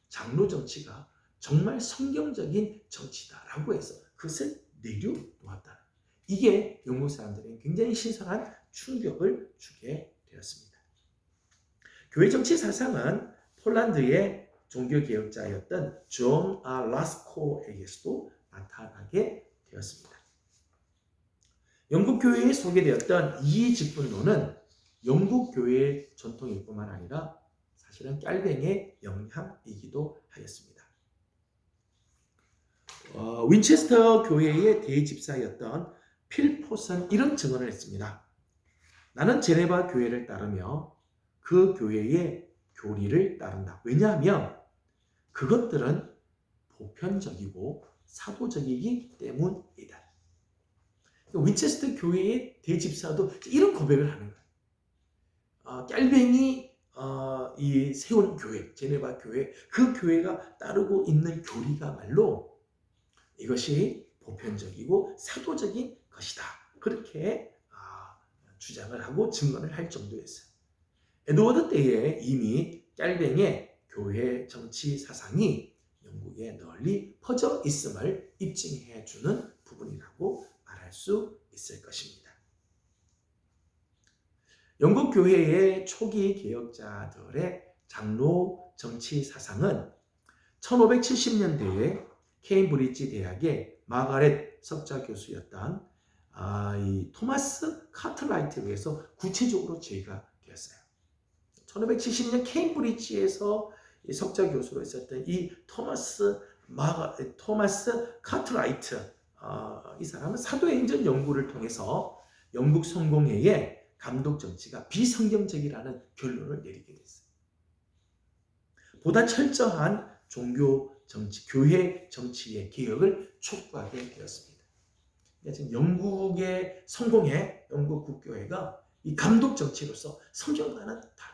장로 정치가 정말 성경적인 정치다라고 해서 그것을 내려놓았다. 이게 영국 사람들에게 굉장히 신선한 충격을 주게 되었습니다. 교회 정치 사상은 폴란드의 종교개혁자였던 존 라스코에게서도 나타나게 되었습니다. 영국 교회에 소개되었던 이 직분론은 영국 교회의 전통일 뿐만 아니라 사실은 깔뱅의 영향이기도 하였습니다. 윈체스터 교회의 대집사였던 필포선 이런 증언을 했습니다. 나는 제네바 교회를 따르며 그 교회의 교리를 따른다. 왜냐하면 그것들은 보편적이고 사도적이기 때문이다. 윈체스터 교회의 대집사도 이런 고백을 하는 거예요. 깔뱅이 이 세운 교회, 제네바 교회, 그 교회가 따르고 있는 교리가말로 이것이 보편적이고 사도적인 것이다. 그렇게 주장을 하고 증언을 할 정도였어요. 에드워드 때에 이미 깔뱅의 교회 정치 사상이 영국에 널리 퍼져 있음을 입증해 주는 부분이라고 말할 수 있을 것입니다. 영국 교회의 초기 개혁자들의 장로 정치 사상은 1570년대에 케임브리지 대학의 마가렛 석좌 교수였던 이 토마스 카트라이트에 의해서 구체적으로 제기가 되었어요. 1570년 케임브리지에서 석좌 교수로 있었던 이 토마스 카트라이트, 이 사람은 사도행전 연구를 통해서 영국 성공회의 감독 정치가 비성경적이라는 결론을 내리게 됐어요. 보다 철저한 종교 정치, 교회 정치의 개혁을 촉구하게 되었습니다. 지금 영국의 성공회, 영국 국교회가 이 감독 정치로서 성경과는 다르다.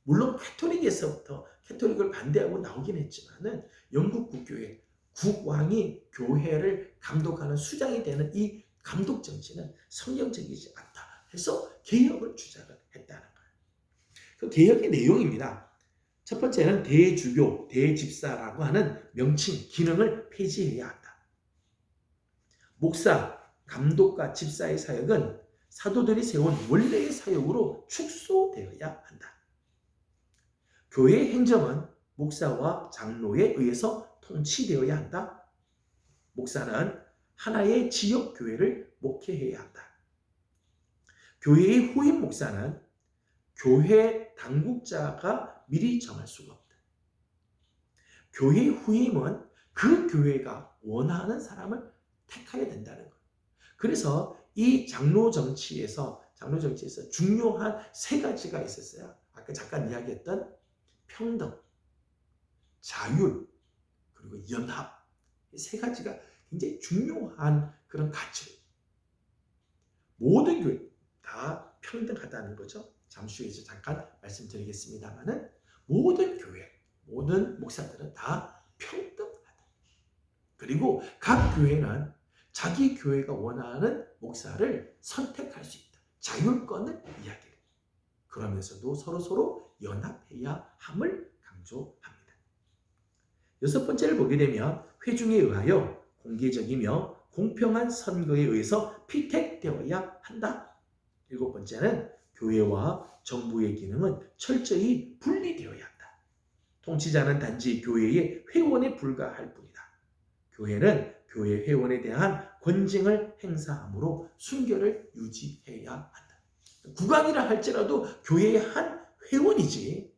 물론 캐토릭에서부터 캐토릭을 반대하고 나오긴 했지만은 영국 국교회, 국왕이 교회를 감독하는 수장이 되는 이 감독 정치는 성경적이지 않다 해서 개혁을 주장을 했다는 거예요. 그 개혁의 내용입니다. 첫 번째는 대주교, 대집사라고 하는 명칭, 기능을 폐지해야 한다. 목사, 감독과 집사의 사역은 사도들이 세운 원래의 사역으로 축소되어야 한다. 교회의 행정은 목사와 장로에 의해서 통치되어야 한다. 목사는 하나의 지역 교회를 목회해야 한다. 교회의 후임 목사는 교회 당국자가 미리 정할 수가 없다. 교회 후임은 그 교회가 원하는 사람을 택하게 된다는 거예요. 그래서 이 장로 정치에서 중요한 세 가지가 있었어요. 아까 잠깐 이야기했던 평등, 자율, 그리고 연합. 이 세 가지가 굉장히 중요한 그런 가치. 모든 교회 다 평등하다는 거죠. 잠시 후에 잠깐 말씀드리겠습니다만은 모든 교회, 모든 목사들은 다 평등하다. 그리고 각 교회는 자기 교회가 원하는 목사를 선택할 수 있다. 자율권을 이야기해요. 그러면서도 서로 연합해야 함을 강조합니다. 여섯 번째를 보게 되면 회중에 의하여 공개적이며 공평한 선거에 의해서 피택되어야 한다. 일곱 번째는 교회와 정부의 기능은 철저히 분리되어야 한다. 통치자는 단지 교회의 회원에 불과할 뿐이다. 교회는 교회 회원에 대한 권징을 행사함으로 순결을 유지해야 한다. 국왕이라 할지라도 교회의 한 회원이지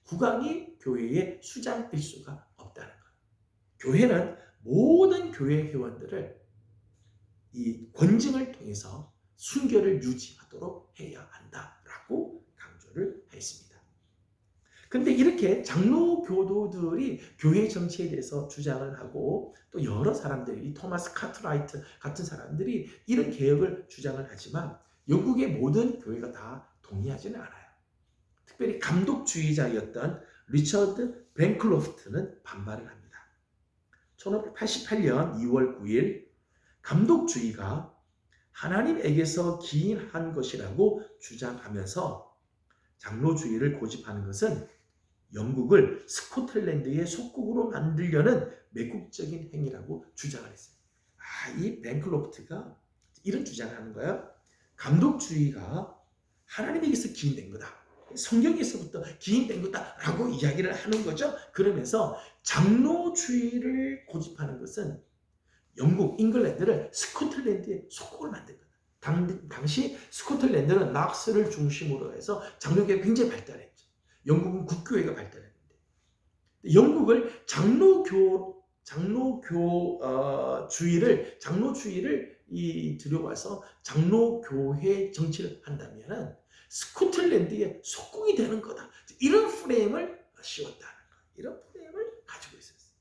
국왕이 교회의 수장일 수가 없다는 거예요. 교회는 모든 교회 회원들을 이 권징을 통해서 순결을 유지하도록 해야 한다라고 강조를 했습니다. 그런데 이렇게 장로 교도들이 교회 정치에 대해서 주장을 하고 또 여러 사람들이 이 토마스 카트라이트 같은 사람들이 이런 개혁을 주장을 하지만 영국의 모든 교회가 다 동의하지는 않아요. 특별히 감독주의자였던 리처드 벤클로프트는 반발을 합니다. 1588년 2월 9일 감독주의가 하나님에게서 기인한 것이라고 주장하면서 장로주의를 고집하는 것은 영국을 스코틀랜드의 속국으로 만들려는 매국적인 행위라고 주장을 했어요. 이 벤클로프트가 이런 주장을 하는 거예요. 감독주의가 하나님에게서 기인된 거다. 성경에서부터 기인된 거다라고 이야기를 하는 거죠. 그러면서 장로주의를 고집하는 것은 영국, 잉글랜드를 스코틀랜드의 속국을 만든 거다. 당시 스코틀랜드는 락스를 중심으로 해서 장로교회가 굉장히 발달했죠. 영국은 국교회가 발달했는데 영국을 장로주의를 들여와서 장로교회 정치를 한다면 스코틀랜드의 속국이 되는 거다. 이런 프레임을 씌웠다는 거. 이런 프레임을 가지고 있었어요.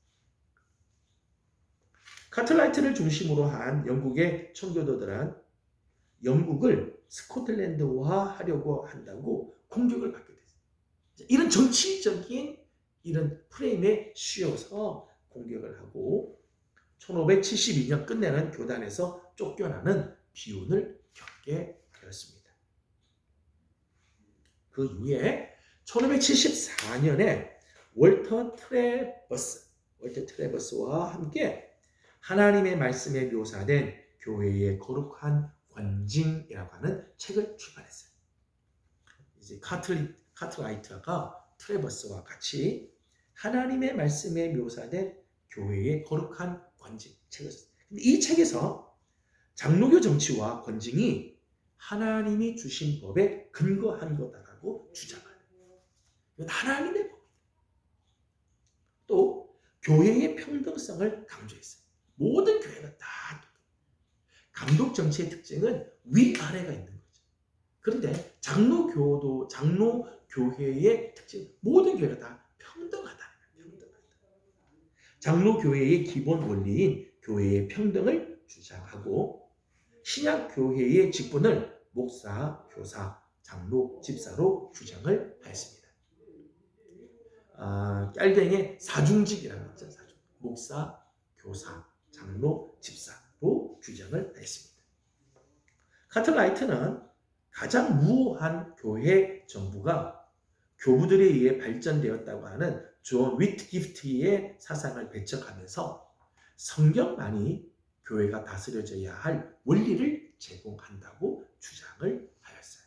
카틀라이트를 중심으로 한 영국의 청교도들은 영국을 스코틀랜드화하려고 한다고 공격을 받게 됐어요. 이런 정치적인 이런 프레임에 씌워서 공격을 하고 1572년 끝내는 교단에서 쫓겨나는 비운을 겪게 되었습니다. 그 이후에 1574년에 월터 트레버스와 함께 하나님의 말씀에 묘사된 교회의 거룩한 권징이라고 하는 책을 출판했어요. 이제 카트라이트가 트레버스와 같이 하나님의 말씀에 묘사된 교회의 거룩한 권징 책을 썼어요. 근데 이 책에서 장로교 정치와 권징이 하나님이 주신 법에 근거한 거다라고 주장하는 거예요. 이건 하나님의 법이다. 또 교회의 평등성을 강조했어요. 모든 교회는 다 감독 정치의 특징은 위아래가 있는 거죠. 그런데 장로교회의 특징, 모든 교회가 다 평등하다. 장로교회의 기본 원리인 교회의 평등을 주장하고 신약 교회의 직분을 목사, 교사, 장로, 집사로 주장을 하였습니다. 깔뱅의 사중직이라는 거죠. 목사, 교사, 장로, 집사로 주장을 했습니다. 카틀라이트는 가장 무호한 교회 정부가 교부들에 의해 발전되었다고 하는 존 위트기프트의 사상을 배척하면서 성경만이 교회가 다스려져야 할 원리를 제공한다고 주장을 하였어요.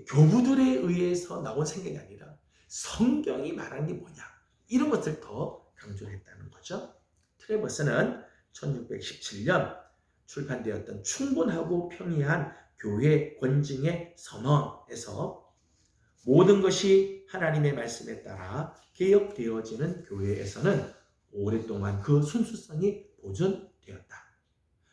교부들에 의해서 나온 생각이 아니라 성경이 말하는 게 뭐냐 이런 것을 더 강조했다는 거죠. 트레버스는 1617년 출판되었던 충분하고 평이한 교회 권징의 선언에서 모든 것이 하나님의 말씀에 따라 개혁되어지는 교회에서는 오랫동안 그 순수성이 보존되었다.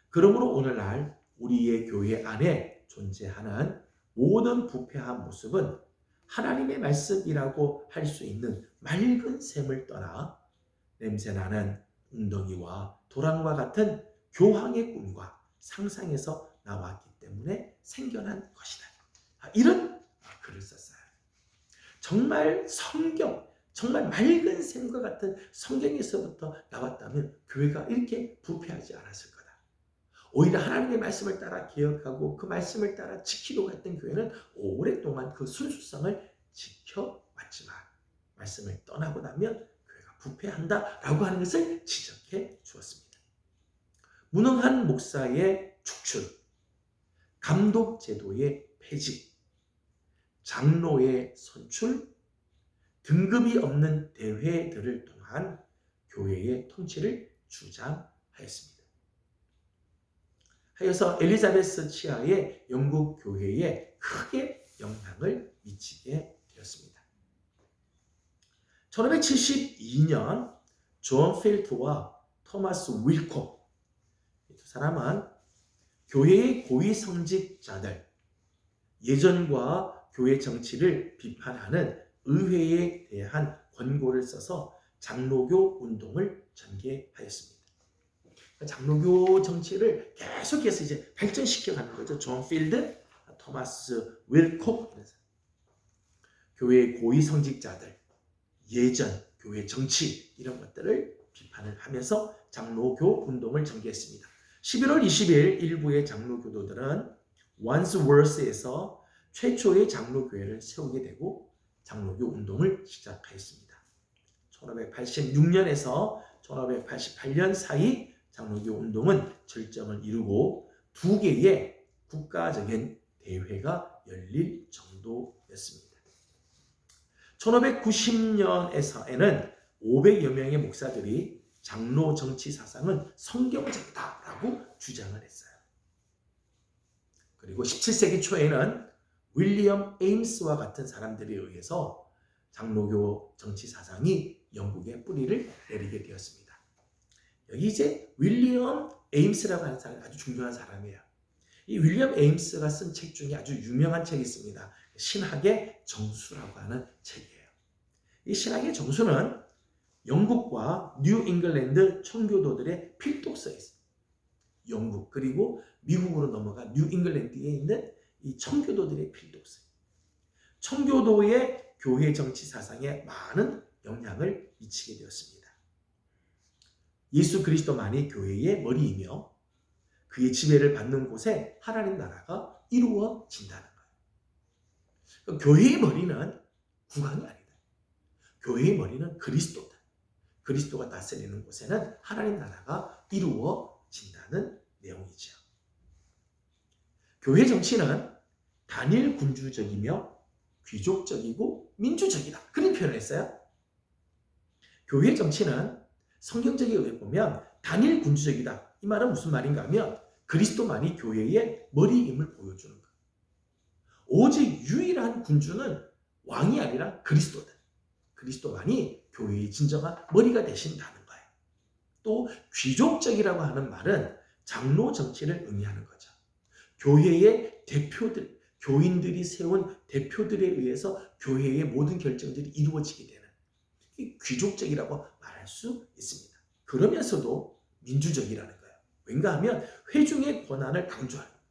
그러므로 오늘날 우리의 교회 안에 존재하는 모든 부패한 모습은 하나님의 말씀이라고 할 수 있는 맑은 샘을 떠나 냄새나는 웅덩이와 도랑과 같은 교황의 꿈과 상상에서 나왔기 때문에 생겨난 것이다. 이런 글을 썼어요. 정말 성경, 정말 맑은 샘과 같은 성경에서부터 나왔다면 교회가 이렇게 부패하지 않았을 거다. 오히려 하나님의 말씀을 따라 개혁하고 그 말씀을 따라 지키려고 했던 교회는 오랫동안 그 순수성을 지켜왔지만 말씀을 떠나고 나면 교회가 부패한다라고 하는 것을 지적해 주었습니다. 무능한 목사의 축출, 감독 제도의 폐지, 장로의 선출, 등급이 없는 대회들을 통한 교회의 통치를 주장하였습니다. 하여서 엘리자베스 치하의 영국 교회에 크게 영향을 미치게 되었습니다. 1572년 존 필트와 토마스 윌콕, 이 두 사람은 교회의 고위성직자들, 예전과 교회 정치를 비판하는 의회에 대한 권고를 써서 장로교 운동을 전개하였습니다. 장로교 정치를 계속해서 이제 발전시켜가는 거죠. 존 필드, 토마스 윌콕, 교회의 고위성직자들, 예전, 교회 정치 이런 것들을 비판을 하면서 장로교 운동을 전개했습니다. 11월 20일 일부의 장로교도들은 원스워스에서 최초의 장로교회를 세우게 되고 장로교 운동을 시작하였습니다. 1586년에서 1588년 사이 장로교 운동은 절정을 이루고 두 개의 국가적인 대회가 열릴 정도였습니다. 1590년에는 500여 명의 목사들이 장로 정치 사상은 성경적이다라고 주장을 했어요. 그리고 17세기 초에는 윌리엄 에임스와 같은 사람들에 의해서 장로교 정치 사상이 영국에 뿌리를 내리게 되었습니다. 여기 이제 윌리엄 에임스라고 하는 사람이 아주 중요한 사람이에요. 이 윌리엄 에임스가 쓴 책 중에 아주 유명한 책이 있습니다. 신학의 정수라고 하는 책이에요. 이 신학의 정수는 영국과 뉴 잉글랜드 청교도들의 필독서에 있습니다. 영국 그리고 미국으로 넘어가 뉴 잉글랜드에 있는 이 청교도들의 필독서. 청교도의 교회 정치 사상에 많은 영향을 미치게 되었습니다. 예수 그리스도만이 교회의 머리이며 그의 지배를 받는 곳에 하나님 나라가 이루어진다는 거예요. 교회의 머리는 국왕이 아니다. 교회의 머리는 그리스도다. 그리스도가 다스리는 곳에는 하나님 나라가 이루어진다는 내용이죠. 교회 정치는 단일 군주적이며 귀족적이고 민주적이다. 그런 표현을 했어요. 교회 정치는 성경적에 의해 보면 단일 군주적이다. 이 말은 무슨 말인가 하면 그리스도만이 교회의 머리임을 보여주는 거예요. 오직 유일한 군주는 왕이 아니라 그리스도다. 그리스도만이 교회의 진정한 머리가 되신다는 거예요. 또 귀족적이라고 하는 말은 장로 정치를 의미하는 거죠. 교회의 대표들, 교인들이 세운 대표들에 의해서 교회의 모든 결정들이 이루어지게 되는 귀족적이라고 말할 수 있습니다. 그러면서도 민주적이라는 거예요. 왠가 하면 회중의 권한을 강조하는 거예요.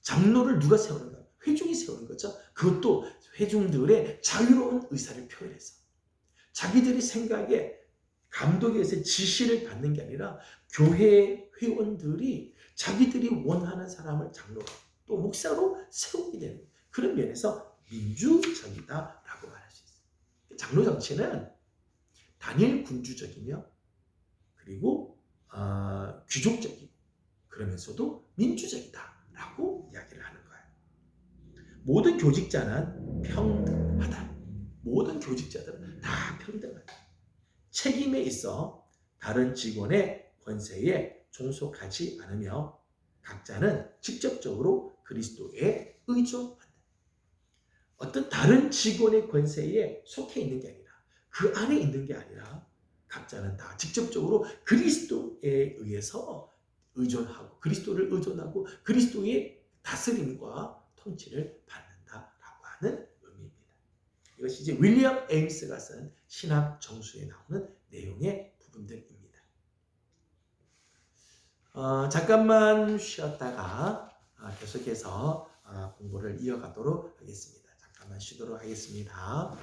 장로를 누가 세우는가? 회중이 세우는 거죠. 그것도 회중들의 자유로운 의사를 표현해서 자기들의 생각에 감독에 의해서 지시를 받는 게 아니라 교회 회원들이 자기들이 원하는 사람을 장로로 또 목사로 세우게 되는 그런 면에서 민주적이다라고 말할 수 있어요. 장로 정치는 단일 군주적이며 그리고 귀족적이고 그러면서도 민주적이다라고 이야기를 하는 거예요. 모든 교직자는 평등하다. 모든 교직자들은 다 평등하다. 책임에 있어 다른 직원의 권세에 종속하지 않으며 각자는 직접적으로 그리스도에 의존한다. 어떤 다른 직원의 권세에 속해 있는 게 아니라 그 안에 있는 게 아니라 각자는 다 직접적으로 그리스도에 의해서 의존하고 그리스도를 의존하고 그리스도의 다스림과 통치를 받는다라고 하는 의미입니다. 이것이 이제 윌리엄 에임스가 쓴 신학 정수에 나오는 내용의 부분들입니다. 잠깐만 쉬었다가 계속해서 공부를 이어가도록 하겠습니다. 잠깐만 쉬도록 하겠습니다.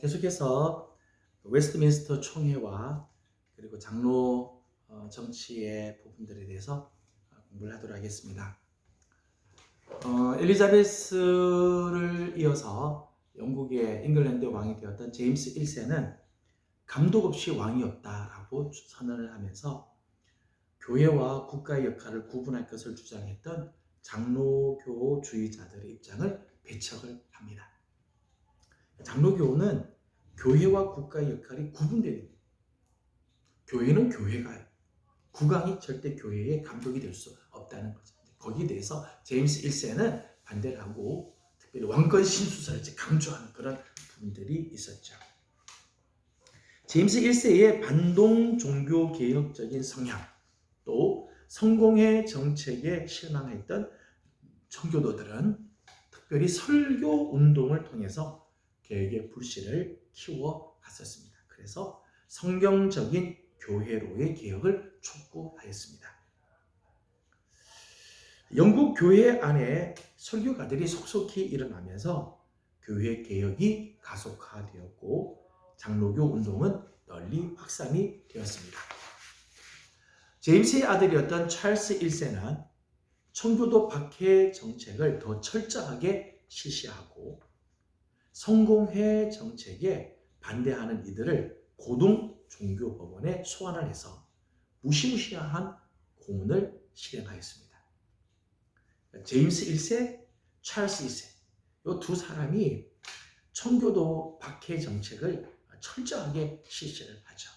계속해서 웨스트민스터 총회와 그리고 장로 정치의 부분들에 대해서 공부를 하도록 하겠습니다. 엘리자베스를 이어서 영국의 잉글랜드 왕이 되었던 제임스 1세는 감독 없이 왕이었다라고 선언을 하면서 교회와 국가의 역할을 구분할 것을 주장했던 장로교주의자들의 입장을 배척을 합니다. 장로교는 교회와 국가의 역할이 구분되는 거예요. 교회는 교회가요. 국왕이 절대 교회의 감독이 될 수 없다는 거죠. 거기에 대해서 제임스 1세는 반대를 하고 특별히 왕권 신수설을 강조하는 그런 부분들이 있었죠. 제임스 1세의 반동 종교 개혁적인 성향, 또 성공회 정책에 실망했던 청교도들은 특별히 설교 운동을 통해서 개혁의 불씨를 키워갔었습니다. 그래서 성경적인 교회로의 개혁을 촉구하였습니다. 영국 교회 안에 설교가들이 속속히 일어나면서 교회 개혁이 가속화되었고 장로교 운동은 널리 확산이 되었습니다. 제임스의 아들이었던 찰스 1세는 청교도 박해 정책을 더 철저하게 실시하고 성공회 정책에 반대하는 이들을 고등 종교법원에 소환을 해서 무시무시한 고문을 실행하였습니다. 제임스 1세, 찰스 1세 이 두 사람이 청교도 박해 정책을 철저하게 실시를 하죠.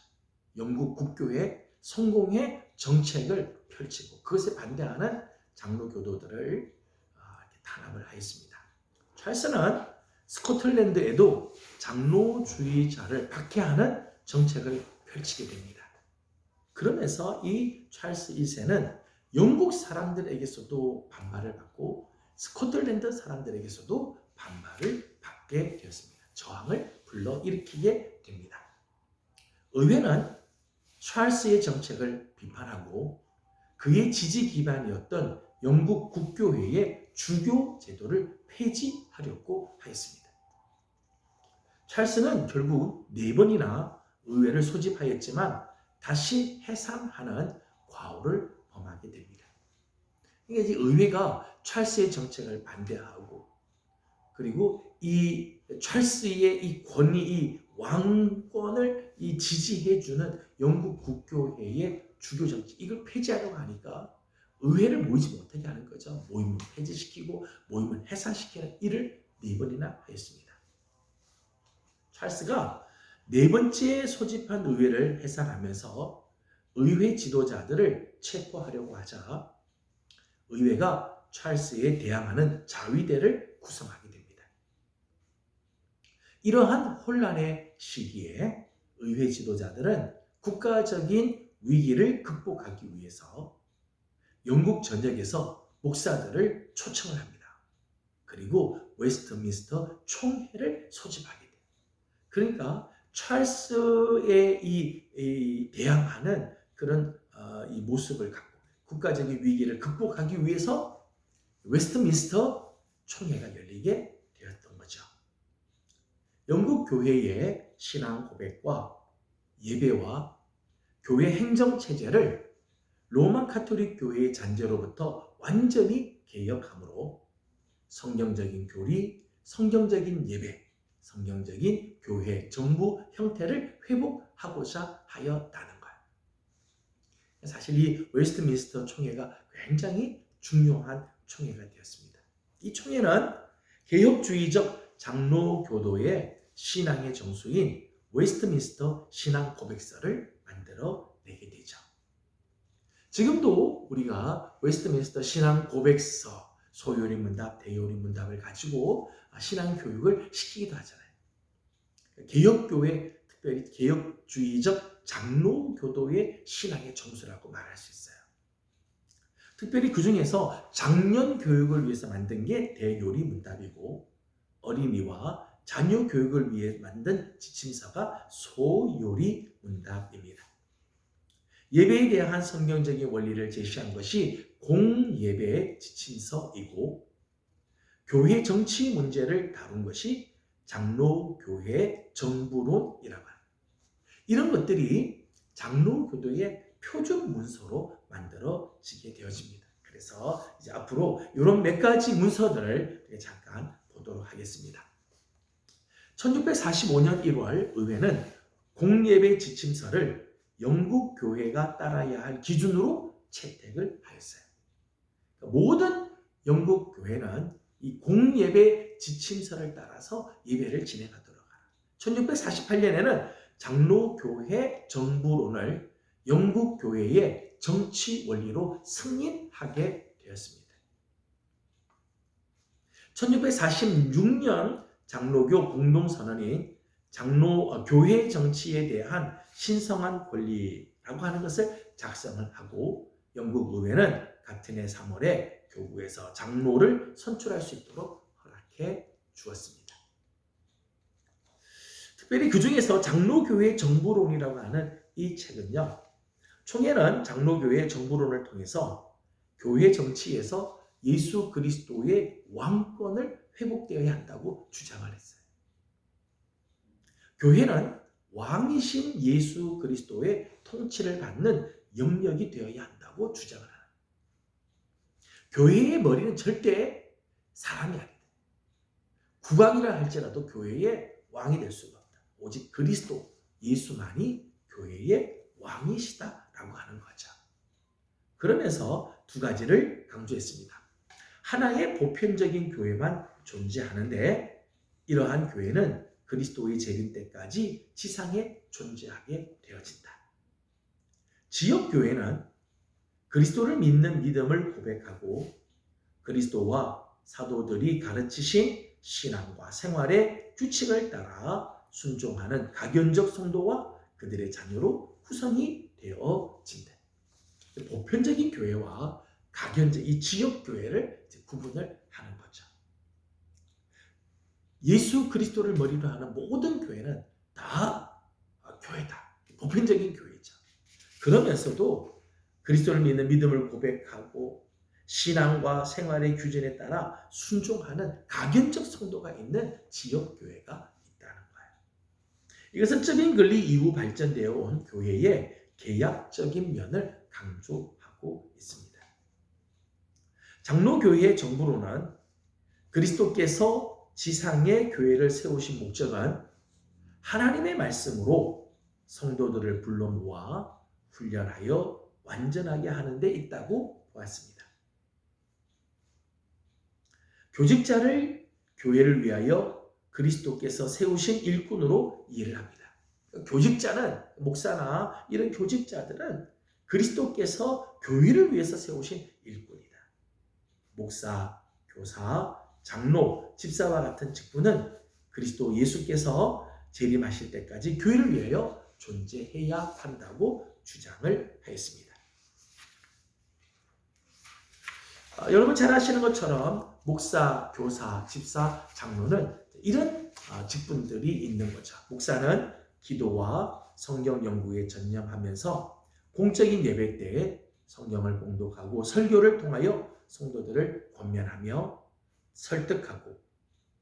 영국 국교의 성공회 정책을 펼치고 그것에 반대하는 장로교도들을 탄압을 하였습니다. 찰스는 스코틀랜드에도 장로주의자를 박해하는 정책을 펼치게 됩니다. 그러면서 이 찰스 1세는 영국 사람들에게서도 반발을 받고 스코틀랜드 사람들에게서도 반발을 받게 되었습니다. 저항을 불러일으키게 됩니다. 의회는 찰스의 정책을 비판하고 그의 지지 기반이었던 영국 국교회의 주교 제도를 폐지하려고 하였습니다. 찰스는 결국 4번이나 의회를 소집하였지만 다시 해산하는 과오를 범하게 됩니다. 그러니까 이제 의회가 찰스의 정책을 반대하고 그리고 이 찰스의 이 권위, 이 왕권을 이 지지해주는 영국 국교회의 주교 정책 이걸 폐지하려고 하니까 의회를 모이지 못하게 하는 거죠. 모임을 폐지시키고 모임을 해산시키는 일을 4번이나 하였습니다. 찰스가 4번째 소집한 의회를 해산하면서 의회 지도자들을 체포하려고 하자 의회가 찰스에 대항하는 자위대를 구성하게 됩니다. 이러한 혼란의 시기에 의회 지도자들은 국가적인 위기를 극복하기 위해서 영국 전역에서 목사들을 초청을 합니다. 그리고 웨스트민스터 총회를 소집하게 돼요. 그러니까 찰스의 이 대항하는 그런 이 모습을 갖고 국가적인 위기를 극복하기 위해서 웨스트민스터 총회가 열리게 되었던 거죠. 영국 교회의 신앙 고백과 예배와 교회 행정 체제를 로마 카톨릭 교회의 잔재로부터 완전히 개혁함으로 성경적인 교리, 성경적인 예배, 성경적인 교회 정부 형태를 회복하고자 하였다는 거예요. 사실 이 웨스트민스터 총회가 굉장히 중요한 총회가 되었습니다. 이 총회는 개혁주의적 장로교도의 신앙의 정수인 웨스트민스터 신앙 고백서를 만들어내게 되죠. 지금도 우리가 웨스트민스터 신앙 고백서, 소요리 문답, 대요리 문답을 가지고 신앙 교육을 시키기도 하잖아요. 개혁교회, 특별히 개혁주의적 장로교도의 신앙의 정수라고 말할 수 있어요. 특별히 그 중에서 장년 교육을 위해서 만든 게 대요리 문답이고, 어린이와 자녀 교육을 위해 만든 지침서가 소요리 문답입니다. 예배에 대한 성경적인 원리를 제시한 것이 공예배 지침서이고, 교회 정치 문제를 다룬 것이 장로교회 정부론이라고 합니다. 이런 것들이 장로교도의 표준 문서로 만들어지게 되어집니다. 그래서 이제 앞으로 이런 몇 가지 문서들을 잠깐 보도록 하겠습니다. 1645년 1월 의회는 공예배 지침서를 영국 교회가 따라야 할 기준으로 채택을 하였어요. 모든 영국 교회는 이 공예배 지침서를 따라서 예배를 진행하도록 하라. 1648년에는 장로교회 정부론을 영국 교회의 정치 원리로 승인하게 되었습니다. 1646년 장로교 공동선언인 교회 정치에 대한 신성한 권리라고 하는 것을 작성을 하고, 영국 의회는 같은 해 3월에 교구에서 장로를 선출할 수 있도록 허락해 주었습니다. 특별히 그 중에서 장로교회 정부론이라고 하는 이 책은요, 총회는 장로교회 정부론을 통해서 교회 정치에서 예수 그리스도의 왕권을 회복되어야 한다고 주장을 했어요. 교회는 왕이신 예수 그리스도의 통치를 받는 영역이 되어야 한다고 주장을 합니다. 교회의 머리는 절대 사람이 아니다. 국왕이라 할지라도 교회의 왕이 될 수가 없다. 오직 그리스도 예수만이 교회의 왕이시다라고 하는 거죠. 그러면서 두 가지를 강조했습니다. 하나의 보편적인 교회만 존재하는데, 이러한 교회는 그리스도의 재림 때까지 지상에 존재하게 되어진다. 지역교회는 그리스도를 믿는 믿음을 고백하고 그리스도와 사도들이 가르치신 신앙과 생활의 규칙을 따라 순종하는 가견적 성도와 그들의 자녀로 구성이 되어진다. 보편적인 교회와 가견적 이 지역교회를 구분을 하는 거죠. 예수 그리스도를 머리로 하는 모든 교회는 다 교회다. 보편적인 교회죠. 그러면서도 그리스도를 믿는 믿음을 고백하고 신앙과 생활의 규준에 따라 순종하는 가견적 성도가 있는 지역교회가 있다는 거예요. 이것은 쯔빙글리 이후 발전되어 온 교회의 계약적인 면을 강조하고 있습니다. 장로교회의 정부로는 그리스도께서 지상의 교회를 세우신 목적은 하나님의 말씀으로 성도들을 불러 모아 훈련하여 완전하게 하는 데 있다고 보았습니다. 교직자를 교회를 위하여 그리스도께서 세우신 일꾼으로 이해를 합니다. 교직자는 목사나 이런 교직자들은 그리스도께서 교회를 위해서 세우신 일꾼이다. 목사, 교사, 장로, 집사와 같은 직분은 그리스도 예수께서 재림하실 때까지 교회를 위하여 존재해야 한다고 주장을 하였습니다. 여러분 잘 아시는 것처럼 목사, 교사, 집사, 장로는 이런 직분들이 있는 거죠. 목사는 기도와 성경 연구에 전념하면서 공적인 예배 때 성경을 봉독하고 설교를 통하여 성도들을 권면하며 설득하고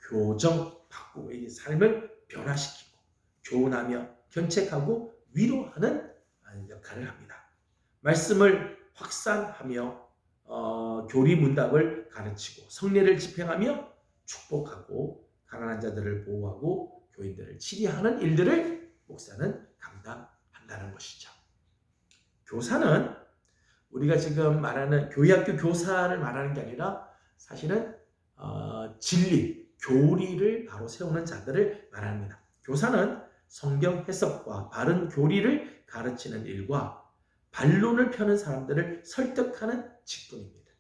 교정받고 이 삶을 변화시키고 교훈하며 견책하고 위로하는 역할을 합니다. 말씀을 확산하며 교리문답을 가르치고 성례를 집행하며 축복하고 가난한 자들을 보호하고 교인들을 치리하는 일들을 목사는 감당한다는 것이죠. 교사는 우리가 지금 말하는 교회학교 교사를 말하는 게 아니라 사실은 진리, 교리를 바로 세우는 자들을 말합니다. 교사는 성경 해석과 바른 교리를 가르치는 일과 반론을 펴는 사람들을 설득하는 직분입니다.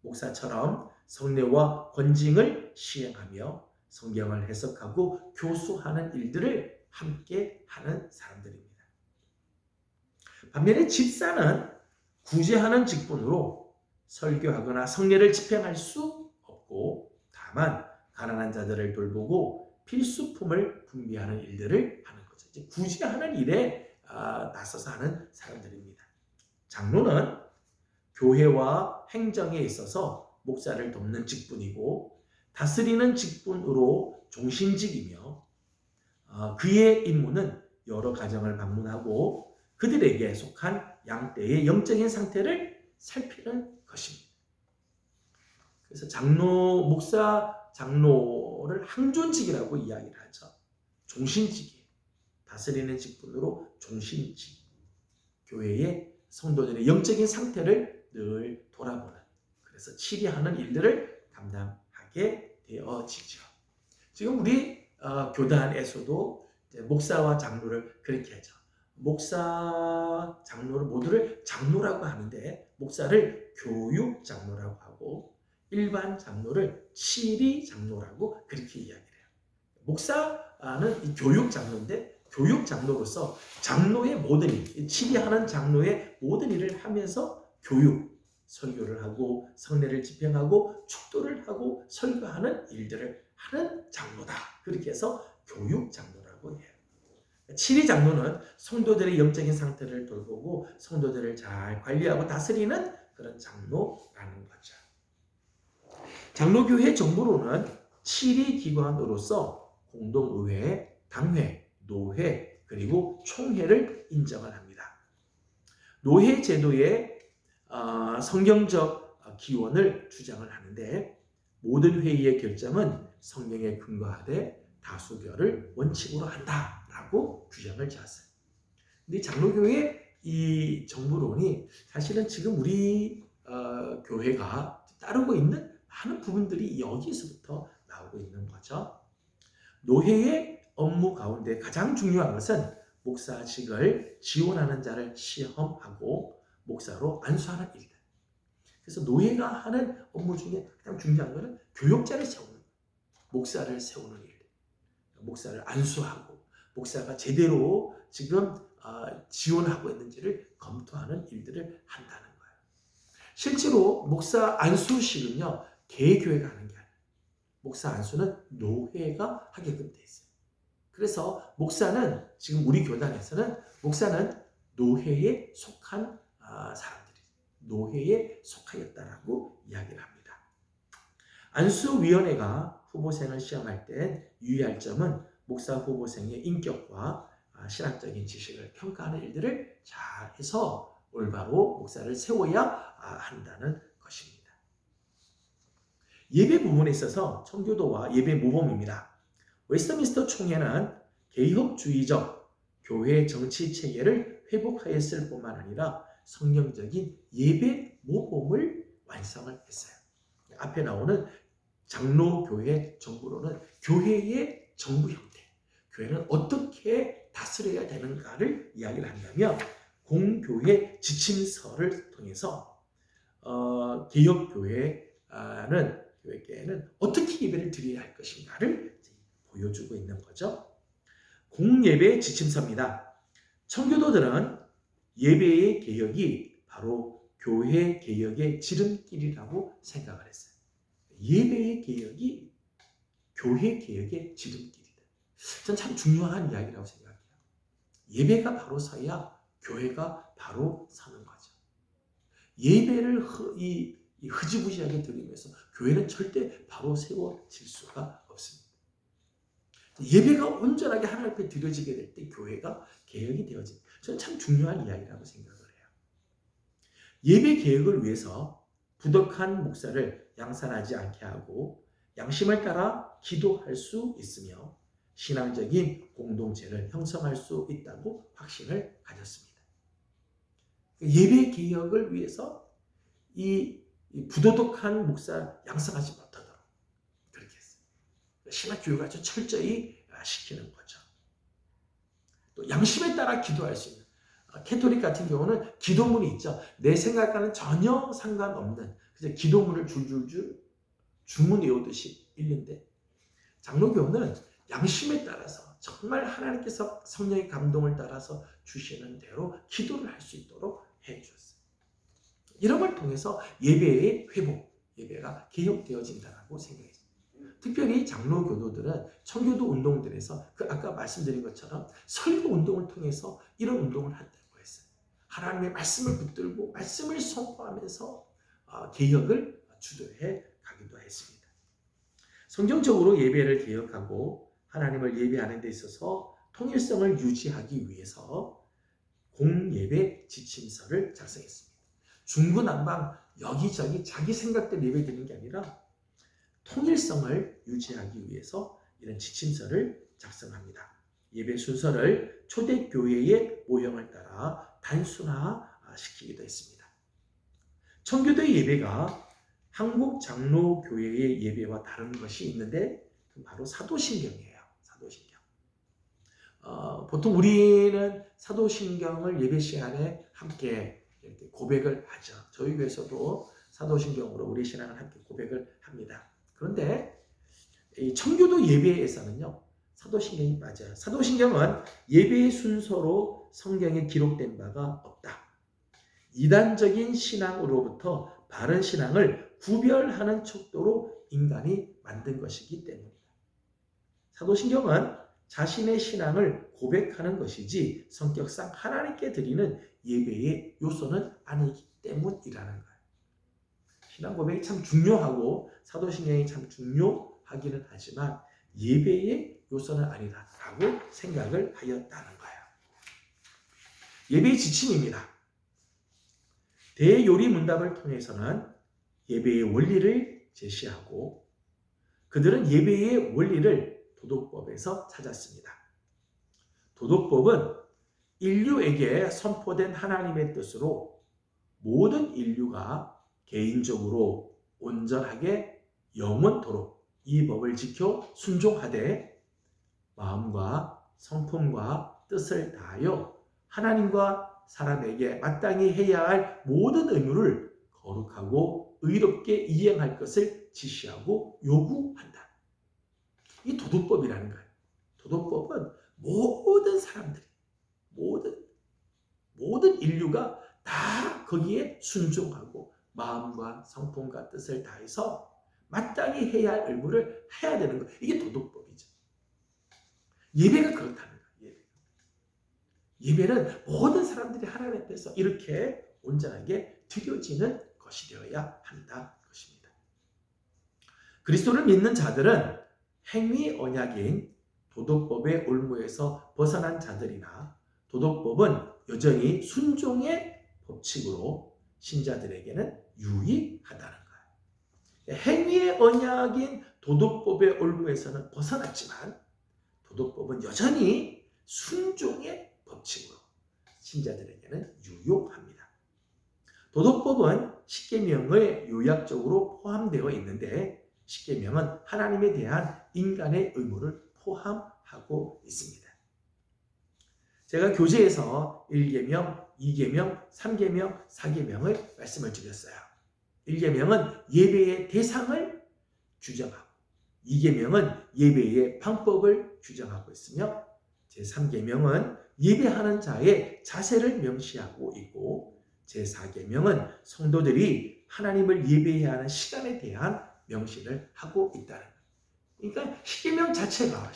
목사처럼 성례와 권징을 시행하며 성경을 해석하고 교수하는 일들을 함께 하는 사람들입니다. 반면에 집사는 구제하는 직분으로 설교하거나 성례를 집행할 수 없고 다만 가난한 자들을 돌보고 필수품을 분배하는 일들을 하는 거죠. 이제 구제하는 일에 나서서 하는 사람들입니다. 장로는 교회와 행정에 있어서 목사를 돕는 직분이고 다스리는 직분으로 종신직이며 그의 임무는 여러 가정을 방문하고 그들에게 속한 양떼의 영적인 상태를 살피는 것입니다. 그래서 목사 장로를 항존직이라고 이야기를 하죠. 종신직이에요. 다스리는 직분으로 종신직. 교회의 성도들의 영적인 상태를 늘 돌아보는, 그래서 치리하는 일들을 감당하게 되어지죠. 지금 우리 교단에서도 목사와 장로를 그렇게 하죠. 목사, 장로를 모두를 장로라고 하는데 목사를 교육 장로라고 하고 일반 장로를 치리 장로라고 그렇게 이야기를 해요. 목사는 이 교육 장로인데 교육 장로로서 장로의 모든 일, 치리하는 장로의 모든 일을 하면서 교육, 설교를 하고 성례를 집행하고 축도를 하고 설교하는 일들을 하는 장로다. 그렇게 해서 교육 장로라고 해요. 치리 장로는 성도들의 영적인 상태를 돌보고 성도들을 잘 관리하고 다스리는 그런 장로라는 거죠. 장로교회 정부로는 치리 기관으로서 공동의회, 당회, 노회, 그리고 총회를 인정을 합니다. 노회 제도의 성경적 기원을 주장을 하는데 모든 회의의 결정은 성경에 근거하되 다수결을 원칙으로 한다라고 규정을 지었어요. 근데 장로교회 이 정부론이 사실은 지금 우리 교회가 따르고 있는 많은 부분들이 여기서부터 나오고 있는 거죠. 노회의 업무 가운데 가장 중요한 것은 목사직을 지원하는 자를 시험하고 목사로 안수하는 일이다. 그래서 노회가 하는 업무 중에 가장 중요한 것은 교육자를 세우는 거예요. 목사를 세우는 일. 목사를 안수하고 목사가 제대로 지금 지원하고 있는지를 검토하는 일들을 한다는 거예요. 실제로 목사 안수식은요, 개교회가 하는 게 아니에요. 목사 안수는 노회가 하게끔 돼 있어요. 그래서 목사는 지금 우리 교단에서는 목사는 노회에 속한 사람들이 노회에 속하였다라고 이야기를 합니다. 안수위원회가 후보생을 시험할 때 유의할 점은 목사 후보생의 인격과 신학적인 지식을 평가하는 일들을 잘 해서 올바로 목사를 세워야 한다는 것입니다. 예배 부분에 있어서 청교도와 예배 모범입니다. 웨스트민스터 총회는 개혁주의적 교회 정치 체계를 회복하였을 뿐만 아니라 성경적인 예배 모범을 완성을 했어요. 앞에 나오는 장로교회 정부로는 교회의 정부 형태, 교회는 어떻게 다스려야 되는가를 이야기를 한다면 공교회 지침서를 통해서 개혁교회는 교회계는 어떻게 예배를 드려야 할 것인가를 보여주고 있는 거죠. 공예배 지침서입니다. 청교도들은 예배의 개혁이 바로 교회 개혁의 지름길이라고 생각을 했어요. 예배의 개혁이 교회 개혁의 지름길이다. 전 참 중요한 이야기라고 생각해요. 예배가 바로 서야 교회가 바로 서는 거죠. 예배를 흐지부지하게 드리면서 교회는 절대 바로 세워질 수가 없습니다. 예배가 온전하게 하나님 앞에 드려지게 될 때 교회가 개혁이 되어집니다. 저는 참 중요한 이야기라고 생각을 해요. 예배 개혁을 위해서 부덕한 목사를 양산하지 않게 하고 양심을 따라 기도할 수 있으며 신앙적인 공동체를 형성할 수 있다고 확신을 가졌습니다. 예배 개혁을 위해서 이 부도덕한 목사 양성하지 못하도록 그렇게 했어요. 신학 교육을 아주 철저히 시키는 거죠. 또 양심에 따라 기도할 수 있는 캐톨릭 같은 경우는 기도문이 있죠. 내 생각과는 전혀 상관없는 그냥 기도문을 줄줄줄 주문 외우듯이 읽는데, 장로교는 양심에 따라서 정말 하나님께서 성령의 감동을 따라서 주시는 대로 기도를 할 수 있도록 해주었어요. 이런 걸 통해서 예배의 회복, 예배가 개혁되어진다고 생각했습니다. 특별히 장로교도들은 청교도 운동들에서 아까 말씀드린 것처럼 설교 운동을 통해서 이런 운동을 한다고 했어요. 하나님의 말씀을 붙들고 말씀을 선포하면서 개혁을 주도해 가기도 했습니다. 성경적으로 예배를 개혁하고 하나님을 예배하는 데 있어서 통일성을 유지하기 위해서 공예배 지침서를 작성했습니다. 중구난방 여기저기 자기 생각대로 예배드리는 게 아니라 통일성을 유지하기 위해서 이런 지침서를 작성합니다. 예배 순서를 초대교회의 모형을 따라 단순화시키기도 했습니다. 청교도의 예배가 한국 장로교회의 예배와 다른 것이 있는데 바로 사도신경이에요. 사도신경. 보통 우리는 사도신경을 예배 시간에 함께 이렇게 고백을 하죠. 저희 교회에서도 사도신경으로 우리 신앙을 함께 고백을 합니다. 그런데 이 청교도 예배에서는요, 사도신경이 빠져요. 사도신경은 예배의 순서로 성경에 기록된 바가 없다. 이단적인 신앙으로부터 바른 신앙을 구별하는 척도로 인간이 만든 것이기 때문이다. 사도신경은 자신의 신앙을 고백하는 것이지 성격상 하나님께 드리는 예배의 요소는 아니기 때문이라는 거예요. 신앙 고백이 참 중요하고 사도신경이 참 중요하기는 하지만 예배의 요소는 아니다라고 생각을 하였다는 거예요. 예배의 지침입니다. 대요리 문답을 통해서는 예배의 원리를 제시하고 그들은 예배의 원리를 도덕법에서 찾았습니다. 도덕법은 인류에게 선포된 하나님의 뜻으로 모든 인류가 개인적으로 온전하게 영원토록 이 법을 지켜 순종하되 마음과 성품과 뜻을 다하여 하나님과 사람에게 마땅히 해야 할 모든 의무를 거룩하고 의롭게 이행할 것을 지시하고 요구한다. 이 도덕법이라는 거예요. 도덕법은 모든 사람들이, 모든 인류가 다 거기에 순종하고 마음과 성품과 뜻을 다해서 마땅히 해야 할 의무를 해야 되는 거예요. 이게 도덕법이죠. 예배가 그렇다는 거예요. 예배는 모든 사람들이 하나님 앞에서 이렇게 온전하게 드려지는 것이 되어야 한다 것입니다. 그리스도를 믿는 자들은 행위 언약인 도덕법의 올무에서 벗어난 자들이나 도덕법은 여전히 순종의 법칙으로 신자들에게는 유의하다는 거예요. 행위의 언약인 도덕법의 올무에서는 벗어났지만 도덕법은 여전히 순종의 법칙으로 신자들에게는 유효합니다. 도덕법은 십계명에 요약적으로 포함되어 있는데 십계명은 하나님에 대한 인간의 의무를 포함하고 있습니다. 제가 교재에서 1계명, 2계명, 3계명, 4계명을 말씀을 드렸어요. 1계명은 예배의 대상을 규정하고 2계명은 예배의 방법을 규정하고 있으며 제3계명은 예배하는 자의 자세를 명시하고 있고 제4계명은 성도들이 하나님을 예배해야 하는 시간에 대한 명시를 하고 있다는 거예요. 그러니까 십계명 자체가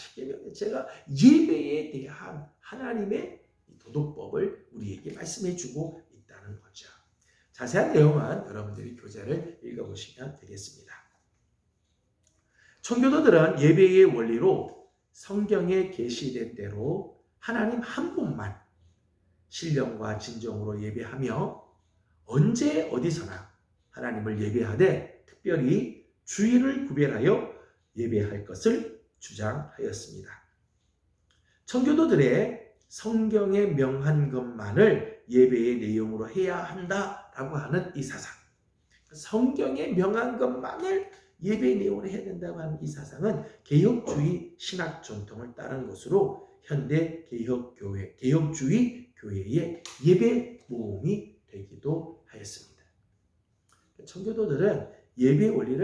예배에 대한 하나님의 도덕법을 우리에게 말씀해 주고 있다는 거죠. 자세한 내용은 여러분들이 교재를 읽어보시면 되겠습니다. 청교도들은 예배의 원리로 성경에 계시된 대로 하나님 한 분만 신령과 진정으로 예배하며 언제 어디서나 하나님을 예배하되 특별히 주일을 구별하여 예배할 것을 주장하였습니다. 청교도들의 성경에 명한 것만을 예배의 내용으로 해야 한다라고 하는 이 사상. 성경에 명한 것만을 예배의 내용으로 해야 된다고 하는 이 사상은 개혁주의 신학 전통을 따른 것으로 현대 개혁주의 교회의 예배 모험이 되기도 하였습니다. 청교도들은 예배 원리를